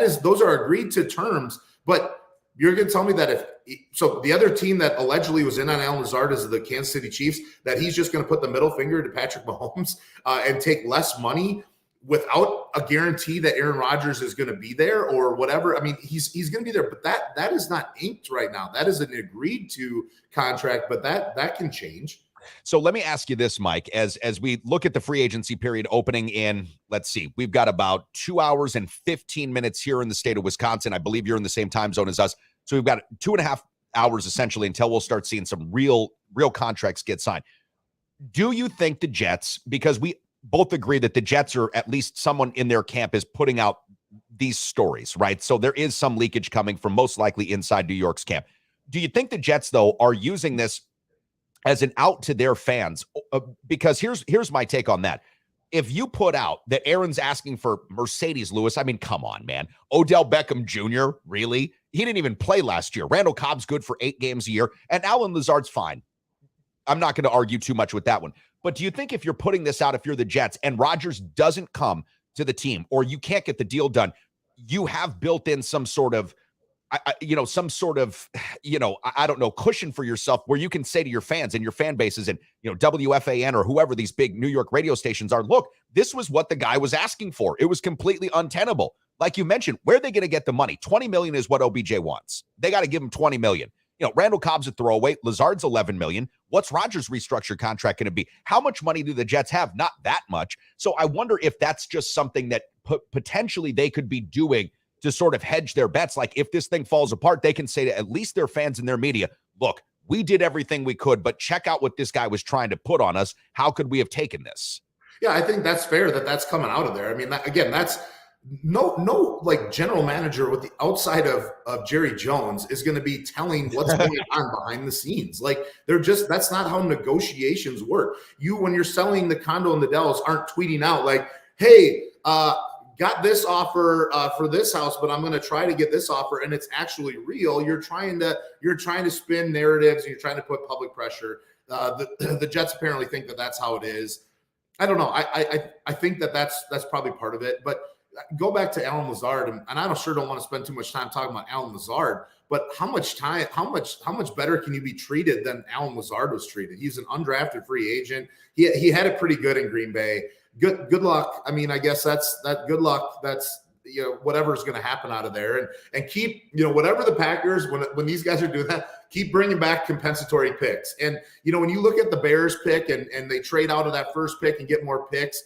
is those are agreed to terms. But you're going to tell me that so the other team that allegedly was in on Allen Lazard is the Kansas City Chiefs, that he's just going to put the middle finger to Patrick Mahomes and take less money without a guarantee that Aaron Rodgers is going to be there or whatever. I mean, he's going to be there, but that is not inked right now. That is an agreed to contract, but that can change. So let me ask you this, Mike, as we look at the free agency period opening in, let's see, we've got about 2 hours and 15 minutes here in the state of Wisconsin. I believe you're in the same time zone as us. So we've got 2.5 hours essentially until we'll start seeing some real contracts get signed. Do you think the Jets, because we both agree that the Jets, or at least someone in their camp, is putting out these stories, right? So there is some leakage coming from most likely inside New York's camp. Do you think the Jets, though, are using this as an out to their fans, because here's my take on that. If you put out that Aaron's asking for Mercedes Lewis, I mean, come on, man. Odell Beckham Jr., really? He didn't even play last year. Randall Cobb's good for 8 games a year, and Allen Lazard's fine. I'm not going to argue too much with that one. But do you think if you're putting this out, if you're the Jets, and Rodgers doesn't come to the team, or you can't get the deal done, you have built in some sort of, I don't know, cushion for yourself where you can say to your fans and your fan bases and, WFAN or whoever these big New York radio stations are, look, this was what the guy was asking for. It was completely untenable. Like you mentioned, where are they going to get the money? $20 million is what OBJ wants. They got to give him $20 million. Randall Cobb's a throwaway. Lazard's $11 million. What's Rodgers' restructured contract going to be? How much money do the Jets have? Not that much. So I wonder if that's just something that potentially they could be doing to sort of hedge their bets. Like if this thing falls apart, they can say to at least their fans and their media, look, we did everything we could, but check out what this guy was trying to put on us. How could we have taken this? Yeah, I think that's fair that's coming out of there. I mean, that's no like general manager with the outside of Jerry Jones is going to be telling what's going on behind the scenes. Like that's not how negotiations work. When you're selling the condo in the Dells aren't tweeting out like, hey, got this offer for this house, but I'm going to try to get this offer, and it's actually real. You're trying to spin narratives, and you're trying to put public pressure. The Jets apparently think that that's how it is. I don't know. I think that's probably part of it. But go back to Allen Lazard, and I don't want to spend too much time talking about Allen Lazard. But how much better can you be treated than Allen Lazard was treated? He's an undrafted free agent. He had it pretty good in Green Bay. Good luck. I mean, I guess that's good luck. That's whatever's going to happen out of there, and keep whatever the Packers when these guys are doing that, keep bringing back compensatory picks. And when you look at the Bears pick and they trade out of that first pick and get more picks,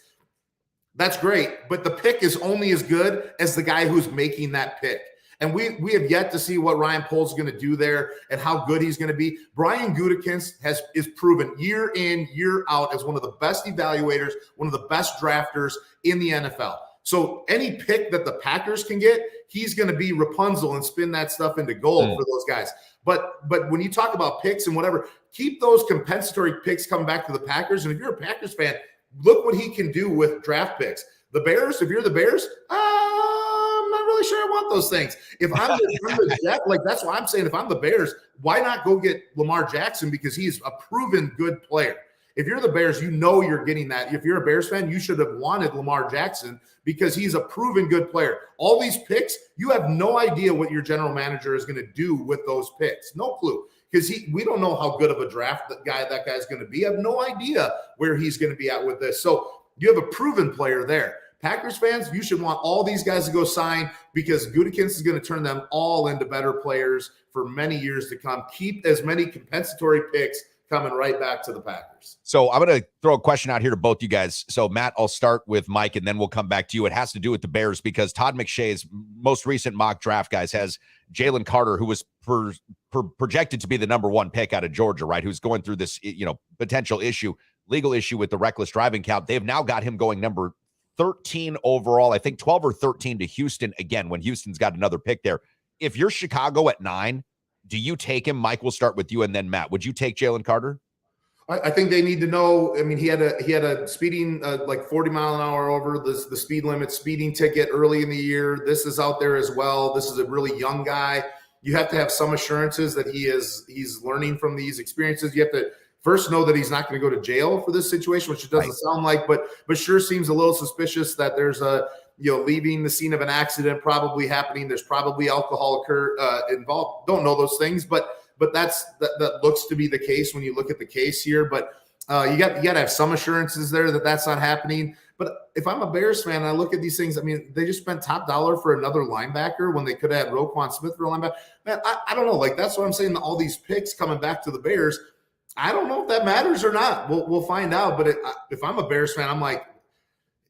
that's great. But the pick is only as good as the guy who's making that pick. And we have yet to see what Ryan Poles is going to do there and how good he's going to be. Brian Gutekunst is proven year in, year out as one of the best evaluators, one of the best drafters in the NFL. So any pick that the Packers can get, he's going to be Rapunzel and spin that stuff into gold for those guys. But when you talk about picks and whatever, keep those compensatory picks coming back to the Packers. And if you're a Packers fan, look what he can do with draft picks. The Bears, if you're the Bears, I'm not really sure I want those things. If I'm the Jets, like that's why I'm saying if I'm the Bears, why not go get Lamar Jackson because he's a proven good player. If you're the Bears, you're getting that. If you're a Bears fan, you should have wanted Lamar Jackson because he's a proven good player. All these picks, you have no idea what your general manager is going to do with those picks. No clue. Because we don't know how good of a draft that guy's going to be. I have no idea where he's going to be at with this. So you have a proven player there. Packers fans, you should want all these guys to go sign because Gutekunst is going to turn them all into better players for many years to come. Keep as many compensatory picks coming right back to the Packers. So I'm going to throw a question out here to both you guys. So Matt, I'll start with Mike and then we'll come back to you. It has to do with the Bears because Todd McShay's most recent mock draft, guys, has Jalen Carter, who was projected to be the number 1 pick out of Georgia, right? Who's going through this, potential legal issue with the reckless driving count. They've now got him going number 13 overall, I think 12 or 13 to Houston again, when Houston's got another pick there. If you're Chicago at 9, do you take him? Mike, we'll start with you and then Matt. Would you take Jalen Carter? I think they need to know. I mean, he had a speeding like 40 mile an hour over the speed limit speeding ticket early in the year. This is out there as well. This is a really young guy. You have to have some assurances that he's learning from these experiences. You have to first know that he's not going to go to jail for this situation, which it doesn't sound like, but sure seems a little suspicious that there's leaving the scene of an accident probably happening. There's probably alcohol involved. Don't know those things, but that looks to be the case when you look at the case here. But you got to have some assurances there that that's not happening. But if I'm a Bears fan and I look at these things, I mean, they just spent top dollar for another linebacker when they could have had Roquan Smith for a linebacker. Man, I don't know. Like, that's what I'm saying. All these picks coming back to the Bears, I don't know if that matters or not. We'll find out. But if I'm a Bears fan, I'm like,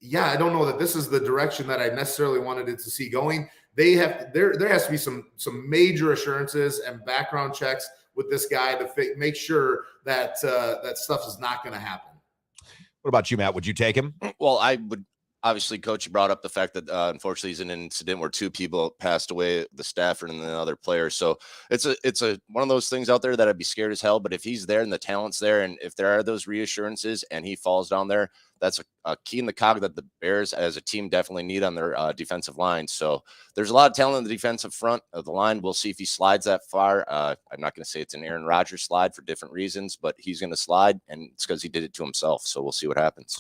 yeah, I don't know that this is the direction that I necessarily wanted it to see going. There has to be some major assurances and background checks with this guy to make sure that that stuff is not going to happen. What about you, Matt? Would you take him? Well, obviously, Coach, you brought up the fact that unfortunately he's in an incident where 2 people passed away, the staffer and the other player. So it's a one of those things out there that I'd be scared as hell. But if he's there and the talent's there, and if there are those reassurances and he falls down there, that's a key in the cog that the Bears as a team definitely need on their defensive line. So there's a lot of talent in the defensive front of the line. We'll see if he slides that far. I'm not going to say it's an Aaron Rodgers slide for different reasons, but he's going to slide, and it's because he did it to himself. So we'll see what happens.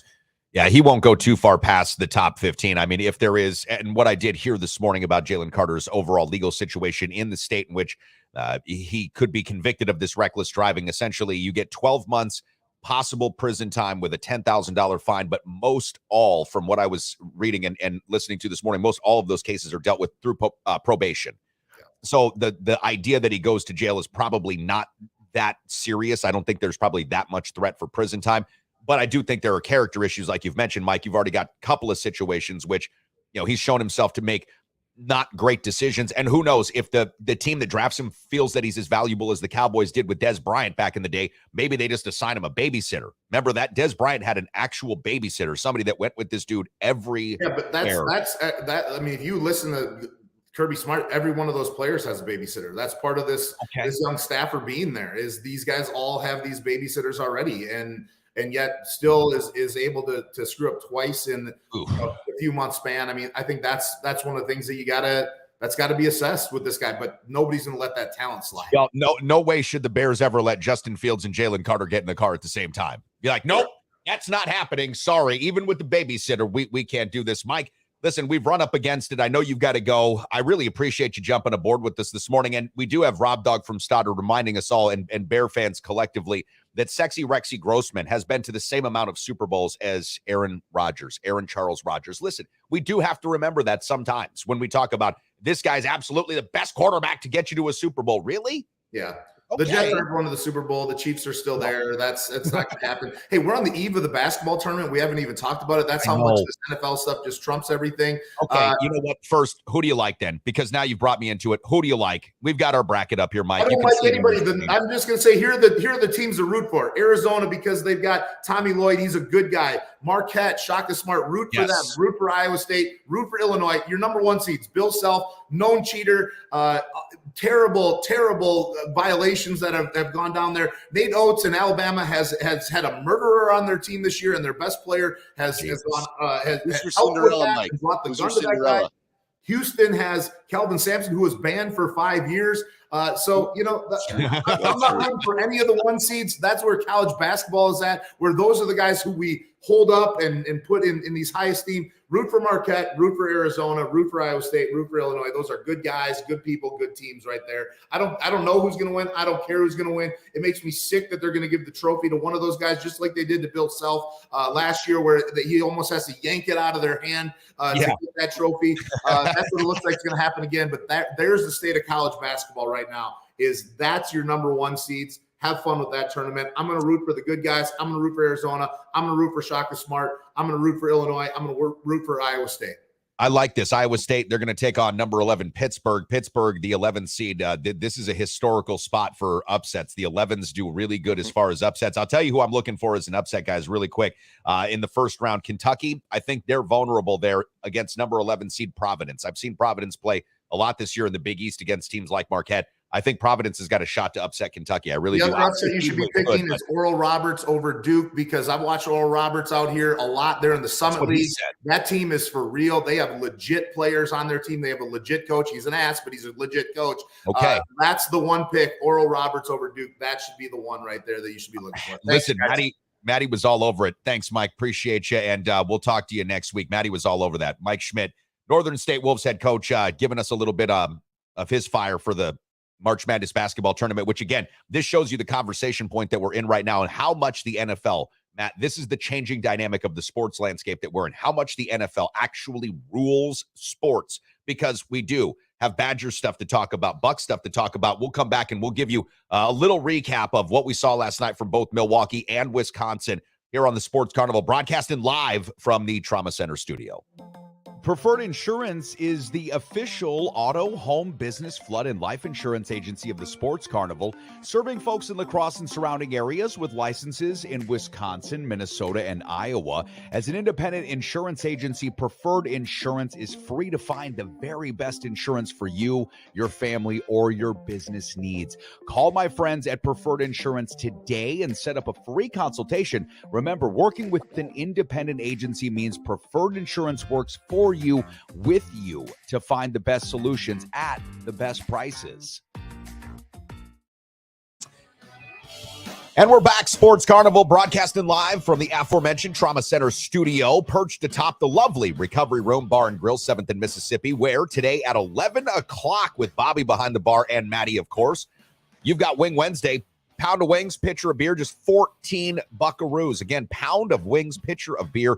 Yeah, he won't go too far past the top 15. I mean, if there is, and what I did hear this morning about Jalen Carter's overall legal situation in the state in which he could be convicted of this reckless driving, essentially you get 12 months possible prison time with a $10,000 fine, but most all, from what I was reading and listening to this morning, most all of those cases are dealt with through probation. So the idea that he goes to jail is probably not that serious. I don't think there's probably that much threat for prison time. But I do think there are character issues, like you've mentioned, Mike. You've already got a couple of situations which, he's shown himself to make not great decisions. And who knows, if the team that drafts him feels that he's as valuable as the Cowboys did with Dez Bryant back in the day, maybe they just assign him a babysitter. Remember that Dez Bryant had an actual babysitter, somebody that went with this dude every. Yeah, but that's I mean, if you listen to Kirby Smart, every one of those players has a babysitter. That's part of this young staffer being there. Is these guys all have these babysitters already, and yet still is able to screw up twice in a few months span. I mean, I think that's one of the things that that's got to be assessed with this guy, but nobody's going to let that talent slide. Well, no way should the Bears ever let Justin Fields and Jalen Carter get in the car at the same time. Be like, nope, that's not happening. Sorry. Even with the babysitter, we can't do this. Mike, listen, we've run up against it. I know you've got to go. I really appreciate you jumping aboard with us this morning. And we do have Rob Dog from Stoddard reminding us all and Bear fans collectively that Sexy Rexy Grossman has been to the same amount of Super Bowls as Aaron Charles Rodgers. Listen, we do have to remember that sometimes when we talk about this guy's absolutely the best quarterback to get you to a Super Bowl. Really? Yeah. Okay. The Jets are going to the Super Bowl. The Chiefs are still there. It's not going to happen. Hey, we're on the eve of the basketball tournament. We haven't even talked about it. That's how much this NFL stuff just trumps everything. Okay, you know what? First, who do you like then? Because now you've brought me into it. Who do you like? We've got our bracket up here, Mike. I don't like anybody. I'm just going to say here are the teams to root for. Arizona, because they've got Tommy Lloyd. He's a good guy. Marquette, Shaka Smart. Root for them. Root for Iowa State. Root for Illinois. Your number 1 seeds. Bill Self, known cheater. Terrible violations that have gone down there. Nate Oates in Alabama has had a murderer on their team this year, and their best player has brought the gun to that guy. Houston has Kelvin Sampson, who was banned for 5 years. I'm not rooting for any of the 1 seeds. That's where college basketball is at, where those are the guys who we hold up and put in these high esteem. Root for Marquette, root for Arizona, root for Iowa State, root for Illinois. Those are good guys, good people, good teams right there. I don't know who's going to win. I don't care who's going to win. It makes me sick that they're going to give the trophy to one of those guys, just like they did to Bill Self last year, where he almost has to yank it out of their hand to get that trophy. That's what it looks like it's going to happen again. But there's the state of college basketball right now. That's your number 1 seeds. Have fun with that tournament. I'm going to root for the good guys. I'm going to root for Arizona. I'm going to root for Shaka Smart. I'm going to root for Illinois. I'm going to root for Iowa State. I like this. Iowa State, they're going to take on number 11, Pittsburgh. Pittsburgh, the 11th seed. This is a historical spot for upsets. The 11s do really good as far as upsets. I'll tell you who I'm looking for as an upset, guys, really quick. In the first round, Kentucky, I think they're vulnerable there against number 11 seed Providence. I've seen Providence play a lot this year in the Big East against teams like Marquette. I think Providence has got a shot to upset Kentucky. I really do. The upset you should be picking is Oral Roberts over Duke, because I've watched Oral Roberts out here a lot. They're in the Summit League. That team is for real. They have legit players on their team. They have a legit coach. He's an ass, but he's a legit coach. Okay. That's the one pick, Oral Roberts over Duke. That should be the one right there that you should be looking for. Listen, Maddie was all over it. Thanks, Mike. Appreciate you. And we'll talk to you next week. Maddie was all over that. Mike Schmidt, Northern State Wolves head coach, giving us a little bit of his fire for the March Madness basketball tournament, which again, this shows you the conversation point that we're in right now and how much the NFL, Matt, this is the changing dynamic of the sports landscape that we're in, how much the NFL actually rules sports, because we do have Badger stuff to talk about, Buck stuff to talk about. We'll come back and we'll give you a little recap of what we saw last night from both Milwaukee and Wisconsin here on the Sports Carnival, broadcasting live from the Trauma Center studio. Preferred Insurance is the official auto, home, business, flood, and life insurance agency of the Sports Carnival, serving folks in La Crosse and surrounding areas with licenses in Wisconsin, Minnesota, and Iowa. As an independent insurance agency, Preferred Insurance is free to find the very best insurance for you, your family, or your business needs. Call my friends at Preferred Insurance today and set up a free consultation. Remember, working with an independent agency means Preferred Insurance works for you, with you, to find the best solutions at the best prices. And we're back, Sports Carnival, broadcasting live from the aforementioned Trauma Center studio, perched atop the lovely Recovery Room Bar and Grill, 7th and Mississippi, where today at 11 o'clock with Bobby behind the bar and Maddie, of course, you've got Wing Wednesday. Pound of wings, pitcher of beer, just 14 buckaroos. Again, pound of wings, pitcher of beer,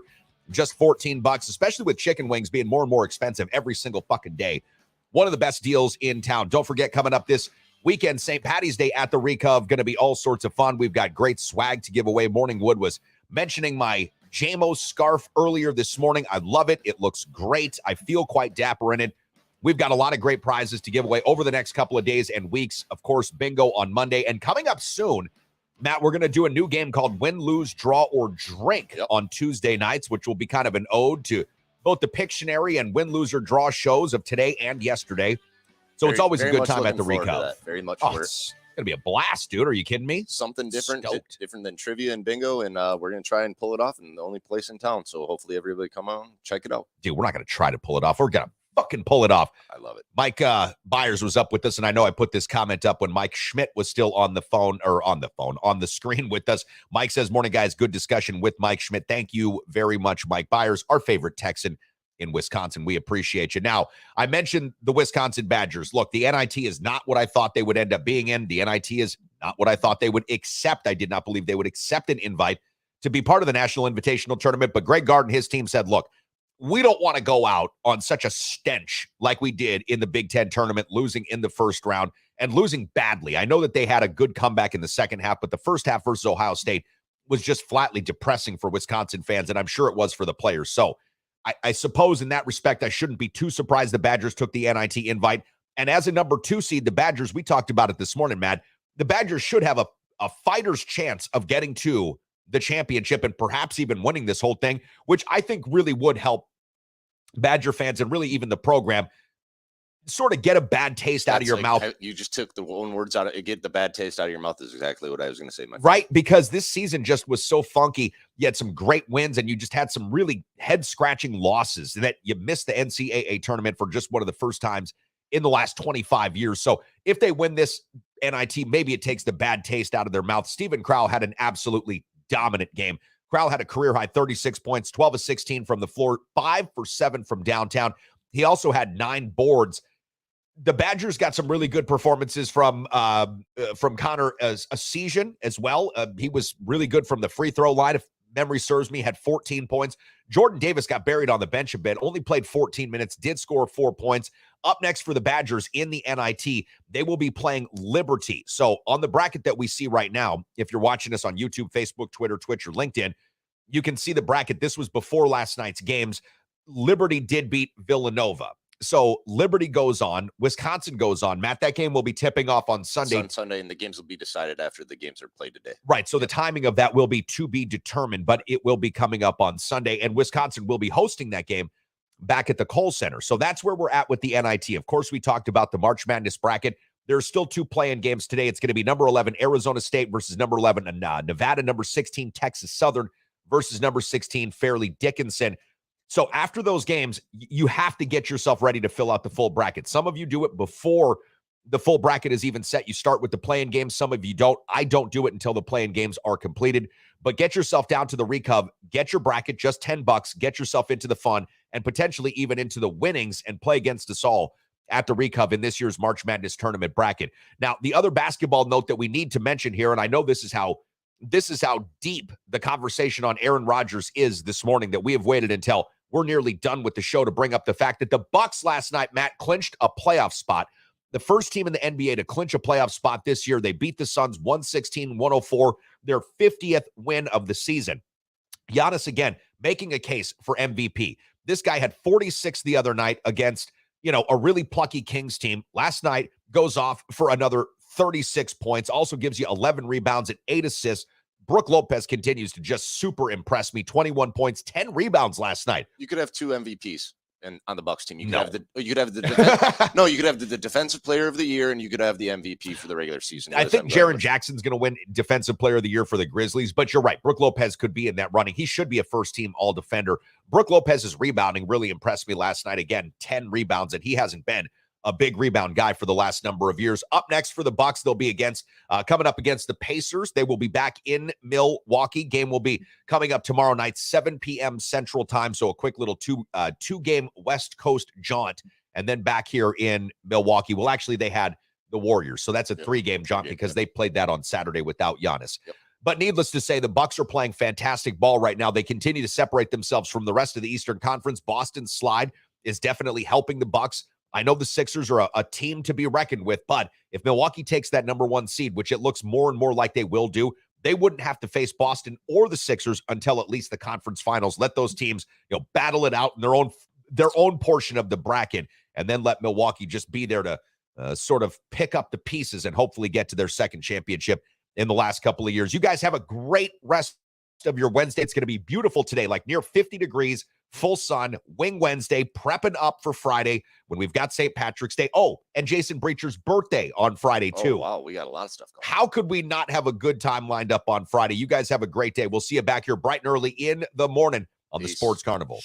just $14, especially with chicken wings being more and more expensive every single fucking day. One of the best deals in town. Don't forget, coming up this weekend, St. Patty's Day at the Recov, going to be all sorts of fun. We've got great swag to give away. Morningwood was mentioning my JMO scarf earlier this morning. I love it. It looks great. I feel quite dapper in it. We've got a lot of great prizes to give away over the next couple of days and weeks. Of course, bingo on Monday. And coming up soon, Matt, we're going to do a new game called Win, Lose, Draw, or Drink on Tuesday nights, which will be kind of an ode to both the Pictionary and Win, Lose, or Draw shows of today and yesterday. So it's always a good time at the Recov. Very much. It's going to be a blast, dude. Are you kidding me? Something different, different than trivia and bingo, and we're going to try and pull it off in the only place in town. So hopefully everybody come on, check it out. Dude, we're not going to try to pull it off. We're going to fucking pull it off. I love it. Mike Byers was up with us, and I know I put this comment up when Mike Schmidt was still on the screen with us. Mike says, morning, guys. Good discussion with Mike Schmidt. Thank you very much, Mike Byers, our favorite Texan in Wisconsin. We appreciate you. Now, I mentioned the Wisconsin Badgers. Look, the NIT is not what I thought they would end up being in. The NIT is not what I thought they would accept. I did not believe they would accept an invite to be part of the National Invitational Tournament, but Greg Gard and his team said, look, we don't want to go out on such a stench like we did in the Big Ten tournament, losing in the first round and losing badly. I know that they had a good comeback in the second half, but the first half versus Ohio State was just flatly depressing for Wisconsin fans, and I'm sure it was for the players. So I suppose in that respect, I shouldn't be too surprised the Badgers took the NIT invite. And as a number 2 seed, the Badgers, we talked about it this morning, Matt, the Badgers should have a fighter's chance of getting to the championship and perhaps even winning this whole thing, which I think really would help Badger fans and really even the program sort of get a bad taste out of your mouth. You just took the one words out of it. Get the bad taste out of your mouth is exactly what I was going to say, my friend. Right, because this season just was so funky. You had some great wins and you just had some really head-scratching losses that you missed the NCAA tournament for just one of the first times in the last 25 years. So if they win this NIT, maybe it takes the bad taste out of their mouth. Stephen Crowell had an absolutely dominant game. Crowell had a career-high 36 points, 12 of 16 from the floor, 5 for 7 from downtown. He also had 9 boards. The Badgers got some really good performances from Connor Essegian as well. He was really good from the free throw line, if memory serves me, had 14 points. Jordan Davis got buried on the bench a bit, only played 14 minutes, did score 4 points. Up next for the Badgers in the NIT, they will be playing Liberty. So on the bracket that we see right now, if you're watching us on YouTube, Facebook, Twitter, Twitch, or LinkedIn, you can see the bracket. This was before last night's games. Liberty did beat Villanova. So Liberty goes on, Wisconsin goes on. Matt, that game will be tipping off on Sunday. On Sunday, and the games will be decided after the games are played today. Right. So the timing of that will be to be determined, but it will be coming up on Sunday, and Wisconsin will be hosting that game back at the Kohl Center. So that's where we're at with the NIT. Of course, we talked about the March Madness bracket. There's still 2 play-in games today. It's going to be number 11 Arizona State versus number 11 Nevada, number 16 Texas Southern versus number 16 Fairleigh Dickinson. So after those games, you have to get yourself ready to fill out the full bracket. Some of you do it before the full bracket is even set. You start with the play-in games. Some of you don't. I don't do it until the play-in games are completed. But get yourself down to the Recov. Get your bracket, just $10. Get yourself into the fun and potentially even into the winnings and play against us all at the Recov in this year's March Madness tournament bracket. Now, the other basketball note that we need to mention here, and I know this is how deep the conversation on Aaron Rodgers is this morning, that we have waited until we're nearly done with the show to bring up the fact that the Bucks last night, Matt, clinched a playoff spot. The first team in the NBA to clinch a playoff spot this year. They beat the Suns 116-104, their 50th win of the season. Giannis, again, making a case for MVP. This guy had 46 the other night against, a really plucky Kings team. Last night goes off for another 36 points, also gives you 11 rebounds and 8 assists. Brook Lopez continues to just super impress me. 21 points, 10 rebounds last night. You could have 2 MVPs on the Bucks team. You could have the defensive player of the year, and you could have the MVP for the regular season. I think Jaren Jackson's going to win defensive player of the year for the Grizzlies, but you're right. Brook Lopez could be in that running. He should be a first-team all-defender. Brook Lopez's rebounding really impressed me last night. Again, 10 rebounds, and he hasn't been a big rebound guy for the last number of years. Up next for the Bucks, they'll be coming up against the Pacers. They will be back in Milwaukee. Game will be coming up tomorrow night, 7 p.m. Central Time. So a quick little two-game West Coast jaunt, and then back here in Milwaukee. Well, actually, they had the Warriors, so that's a 3-game jaunt because they played that on Saturday without Giannis. Yep. But needless to say, the Bucks are playing fantastic ball right now. They continue to separate themselves from the rest of the Eastern Conference. Boston's slide is definitely helping the Bucks. I know the Sixers are a team to be reckoned with, but if Milwaukee takes that number 1 seed, which it looks more and more like they will do, they wouldn't have to face Boston or the Sixers until at least the conference finals. Let those teams, battle it out in their own portion of the bracket, and then let Milwaukee just be there to sort of pick up the pieces and hopefully get to their second championship in the last couple of years. You guys have a great rest of your Wednesday. It's going to be beautiful today, like near 50 degrees. Full sun, Wing Wednesday, prepping up for Friday when we've got St. Patrick's Day. Oh, and Jason Breacher's birthday on Friday, too. Oh, wow. We got a lot of stuff going on. How could we not have a good time lined up on Friday? You guys have a great day. We'll see you back here bright and early in the morning on the Sports Carnival.